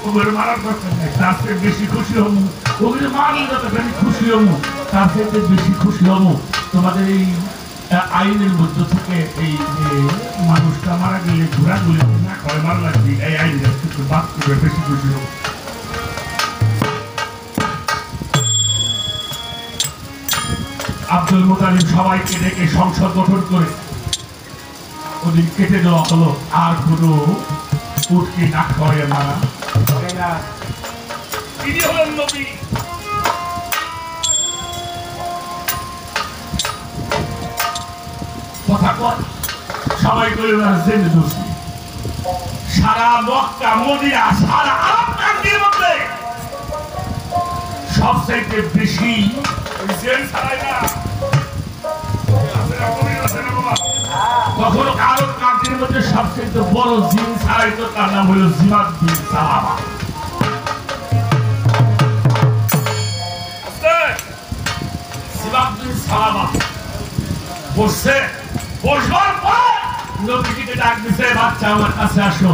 ওগুলো মারার দরকার নেই, তার চেয়ে বেশি খুশি হবো। ওগুলো মারলে যতখানি খুশি হবো, তার চেয়ে বেশি খুশি হবো তোমাদের এই আইনের মধ্যে থেকে এই যে মানুষটা মারা গেলে ঘোরাগুলি না করে মারা লাগবে, এই আইনটা একটু বাদ করে বেশি খুশি হবো। আব্দুল মুতালিব সবাইকে ডেকে সংসদ গঠন করে ওদিন কেটে দেওয়া হলো। আর কোনো উটকি না করে মারা, তিনি হলেন নবী। কথা কর সবাই করে জেনে দোষী। সারা মক্কা মদিনা সারা আরব কান্ট্রির মধ্যে সবচাইতে বেশি কখনো আরব কান্ট্রির মধ্যে সবচেয়ে বড় জিন ছাড়াইতো, তার নাম হলো জিমাদ বিন সালামা। জিমাদ বিন সালামা বসছে, বসবার পর নবীজিকে ডাক দিছে, বাচ্চা আমার কাছে আসো।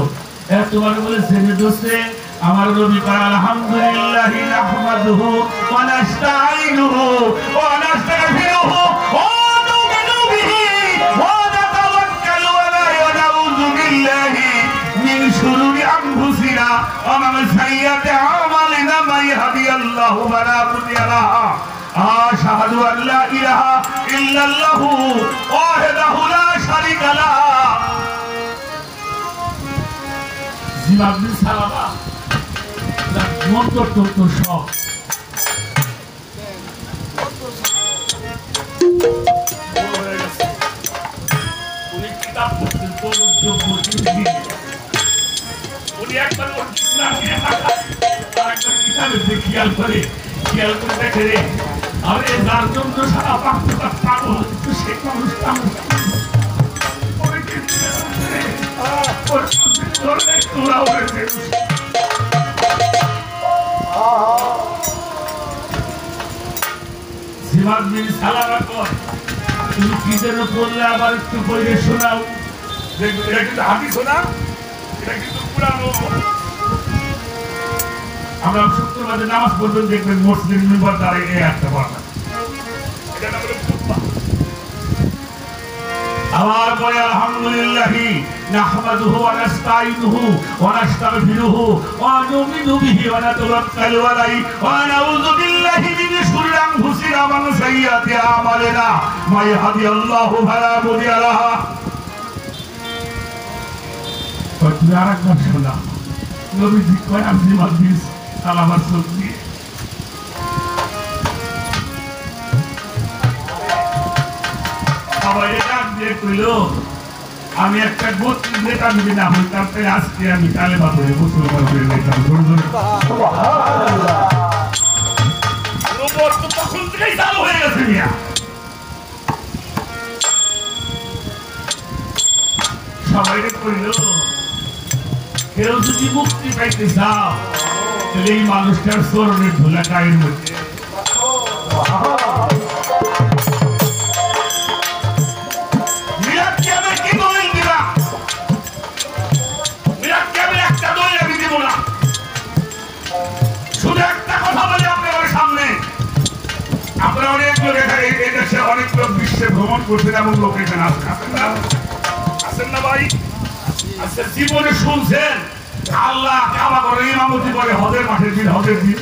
তোমার বলে জেনে দোষে আমার নবী কয় আলহামদুলিল্লাহ নাহমাদুহু ওয়া নাস্তাঈনুহু ওয়া নাস্তাগফিরুহু ওয়া নু'মিনু বিহি ওয়া নাতাওয়াক্কালু আলাইহি ওয়া নাউযু বিল্লাহি মিন শুরুরি আনফুসিনা ওয়া মিন সাইয়্যাতি আমালিনা মান ইয়াহদিয়াল্লাহু ফালা মুদিল্লা লাহু আশহাদু আন লা ইলাহা ইল্লাল্লাহু ওয়াহদাহু লা শারীকা লাহু। জিমাদ বিন সালামা মন্তর তত্ত্ব সব উনি কিতাব পড়তেন, উনি একবার কিতাবের দিকে খেয়াল করে দেখে রে, আরে যার জন্য সারা পাঁচটা পাগল সে মানুষটা জিমাদ বিন সালামা কয়, তুমি কি যেন বললে আবার একটু পড়ে শোনাও। দেখবে এটা কিন্তু হাদিস না, এটা কিন্তু পুরানো। আমরা শুক্রবারে নামাজ পড়বেন, দেখবেন মসজিদ মিম্বার দ্বারা এই একটা পড়া, এটা নাম হলো খুতবা। আবার বলে আলহামদুলিল্লাহি নাহমাদুহু ওয়া নাস্তাঈনুহু ওয়া নাস্তাগফিরুহু ওয়া নু'মিনু বিহি ওয়া নাতাওয়াক্কালু আলাইহি ওয়া নাউযু বিল্লাহি মিন শুরুরি আনফুসিনা ওয়া মিন সাইয়্যাতি আমালিনা মা ইয়াহদিয়াল্লাহু ফালা মুদিল্লা লাহু। তুমি আরেকবার শোনা, নবীজি কয় আমি জিমাদ বিন সালামার সত্যি সবাই ডাক দিয়ে কইল, আমি একটা গোত্র নেতা যদি না হইতাম তাহলে আজকে আমি কালেমা পড়ে মুসলমান হয়ে যেতাম। তখন থেকেই চালু হয়ে গেছে মিয়া। সবাই কইল, কেউ যদি মুক্তি পাইতে চাও তাহলে এই মানুষটার চরণের ধুলা গায়ের মধ্যে। অনেক লোক বিশ্বে ভ্রমণ করছেন এবং লোক এখানে আসেন না ভাই, আচ্ছা জীবনে শুনছেন আল্লাহ কাবা করে ইমামতি করে হজের মাঠের দিন, হজের দিন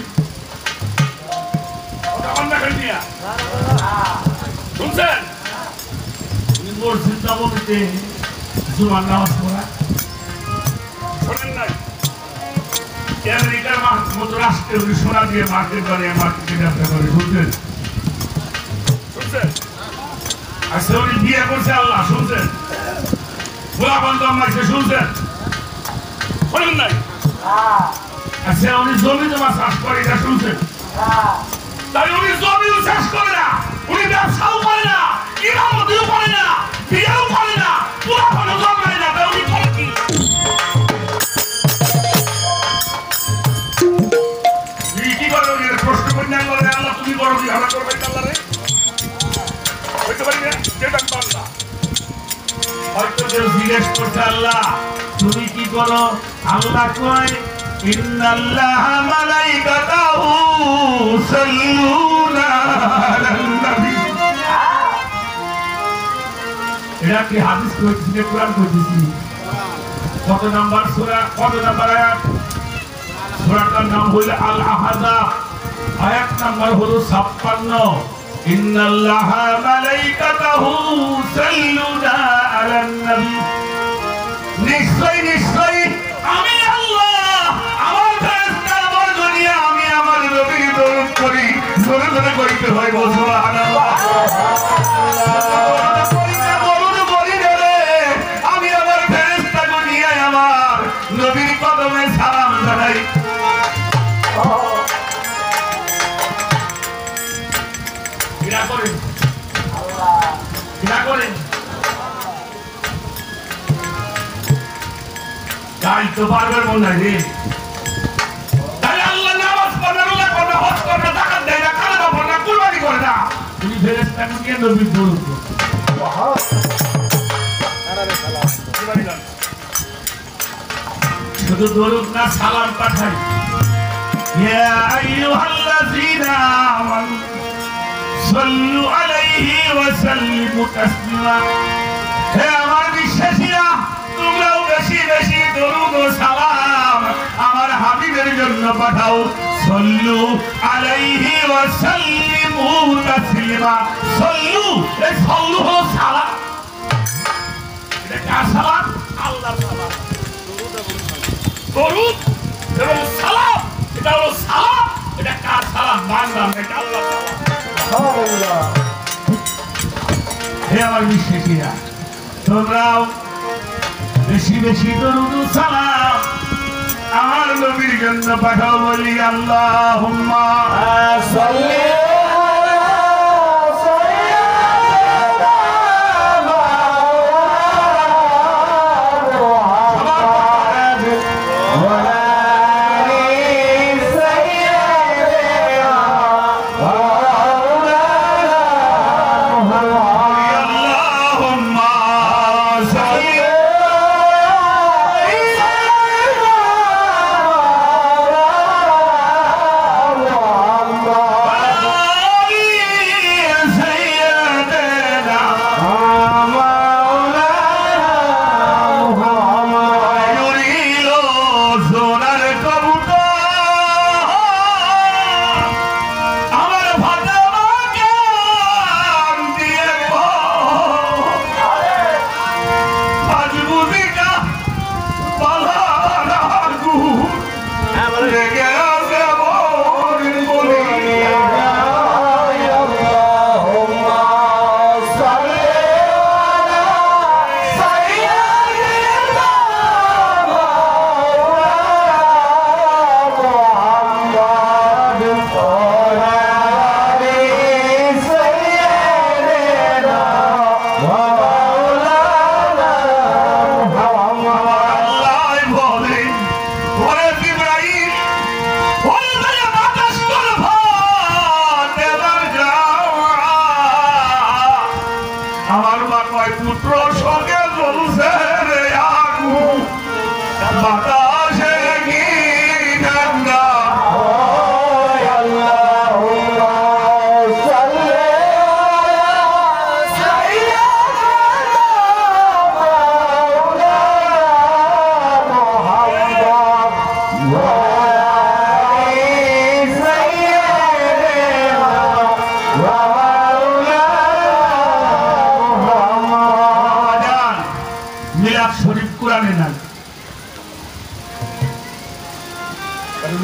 শুনছেন? মসজিদ নববীতে জুমার নামাজ পড়া মতো রাষ্ট্রের সোনা দিয়ে মার্কেট বানিয়ে মার্কেটে ব্যবসা করে শুনছেন শুনছেন আজকে উনি বিয়ে করছে আল্লাহ শুনছেন গোলা বন্ধ মাইছে শুনছেন শোনেন নাই আচ্ছা উনি জমি জমা চাষ করে এটা শুনছেন তাই উনি জমিও চাষ করে না উনি ব্যবসাও করে না ইমামতিও করে না বিয়েও করে না পুরা কোনো জন্মায় না তাই উনি করে কি কি করে উনি প্রশ্ন করে না বলে আল্লাহ তুমি বড় কি আমরা করবে আল্লাহ রে হইতে পারি না যেটা পারলা হয়তো কেউ জিজ্ঞেস করছে আল্লাহ তুমি কি করো আল্লাহ কয় ইন্নাল্লাহা মালাইকাতাহু সাল্লুনা আলান নবী এটা কি হাদিস কইছি কোরআন কইছি কত নাম্বার সূরা কত নাম্বার আয়াত সূরাটার নাম হলো আল আহজাব আয়াত নাম্বার হলো 56 ইন্নাল্লাহা মালাইকাতাহু সাল্লুনা আলান নবী নিশ্চয় নিশ্চয় আমি আল্লাহ আমার ফেরেশতা আমার দুনিয়া আমি আমার নবীর দরুদ করি জোরে জোরে কইতে হয় সুবহানাল্লাহ দরুদ করি রে আমি আমার ফেরেশতা দুনিয়ায় আমার নবীর কদমে সালাম জানাই কিরা করেন আল্লাহ কিরা করেন তাই তো পারবেন মনে রে তাই আল্লাহ নামাজ পড়ে রোজা করে হজ করে যাকাত দেয় না কালেমা পড়ে না কুরবানি করে না তুমি ফেরেশতা নিয়ে নবীর দরুদ শুধু দরুদ না সালাম পাঠাই ইয়া আইয়ুহাল্লাযীনা আমানু সাল্লু আলাইহি ওয়া সাল্লিমু তাসলিমা হে আমার বিশ্বাসীরা তোমরাও বেশি বেশি দরুদ ও সালাম আমার হাবিবের জন্য পাঠাও সাল্লু আলাইহি ওয়া সাল্লিমু তাসলিমা সাল্লু এই সাল্লু হলো সালাম এটা কার সালাম আল্লাহর সালাম দরুদ এবং সালাম এটা হলো সালাম এটা কার সালাম বান্দার এটা আল্লাহর সালাম সুবহানাল্লাহ হে আমার বিশ্বাসীরা তোমরাও বেশি বেশি দরুদ ও সালাম আমার নবীর জন্য পাঠাও বলি আল্লাহুম্মা সাল্লি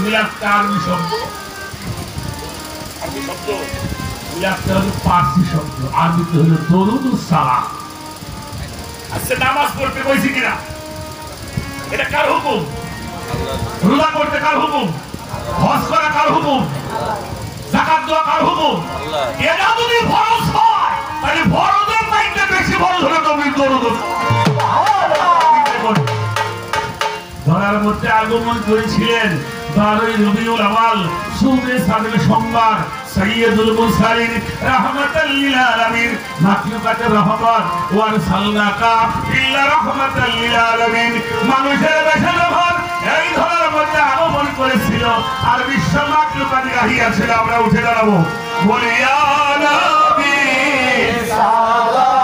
মিলাদটা আরবি শব্দ, আরবি শব্দ, মিলাদটা হলো পার্সি শব্দ, আরবিতে হলো দরুদুস সালাম। আচ্ছা, নামাজ পড়তে কইছি কিনা? এটা কার হুকুম? রোজা করতে কার হুকুম? হজ করা কার হুকুম? যাকাত দেওয়া কার হুকুম? এটা যদি ফরজ হয় তাহলে ফরজের চাইতে বেশি ফরজ হলো নবীর দরুদ। ধরার মধ্যে আগমন করেছিলেন 12ই রবিউল আউয়াল, সূরে সাদের সোমবার, সাইয়্যিদুল মুরসালিন রাহমাতাল লিল আলামিন, মাখলুকাতের রহমত, ওয়া আরসালনাকা ইল্লা রাহমাতাল লিল আলামিন। মানুষের বেশে যখন এই ধরার মধ্যে আগমন করেছিল আর বিশ্ব মাখলুকাত গাহিয়া ছিল, আমরা উঠে দাঁড়াবো, বলি ইয়া নবী সালাম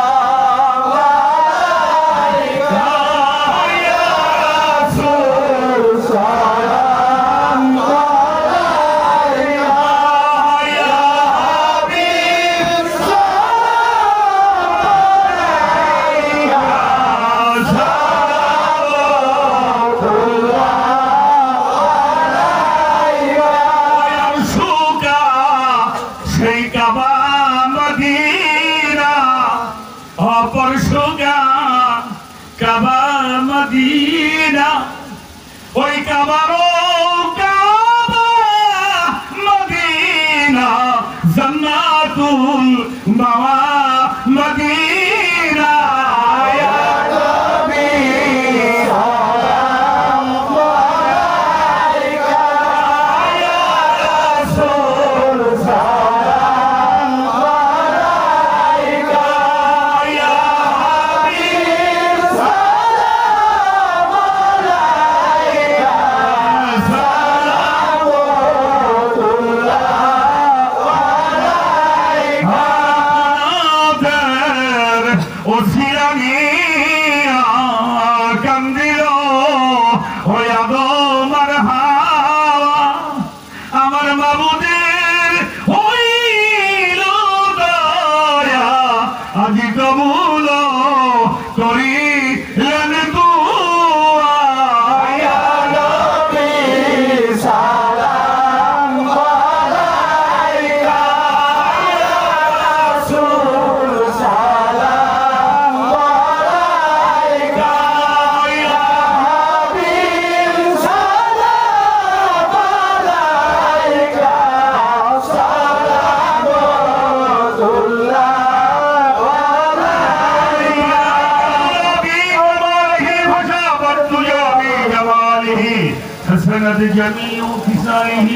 جميع خصاله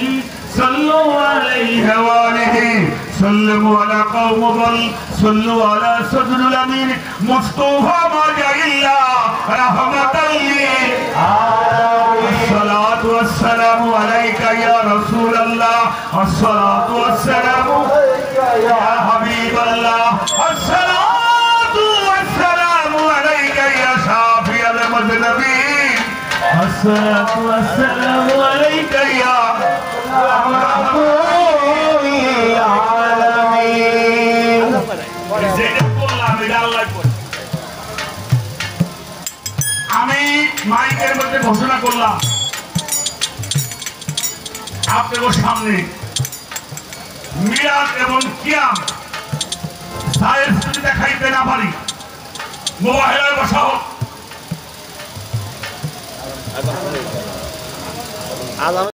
صلوا عليه وآله سلموا على قوم ضل صلوا على صدر الأمين مصطفى ما جاء إلا رحمة للعالمين. الصلاة والسلام عليك يا رسول الله، الصلاة والسلام عليك يا حبيب الله، الصلاة والسلام عليك يا شافي المذنبين، الصلاة والسلام عليك يا رحمة للعالمين. আমি মাইকের মধ্যে ঘোষণা করলাম আপনাদের সামনে মিলাদ এবং কিয়াম সায়েন্স যদি দেখাইতে না পারি মোবাইলে বসা হোক।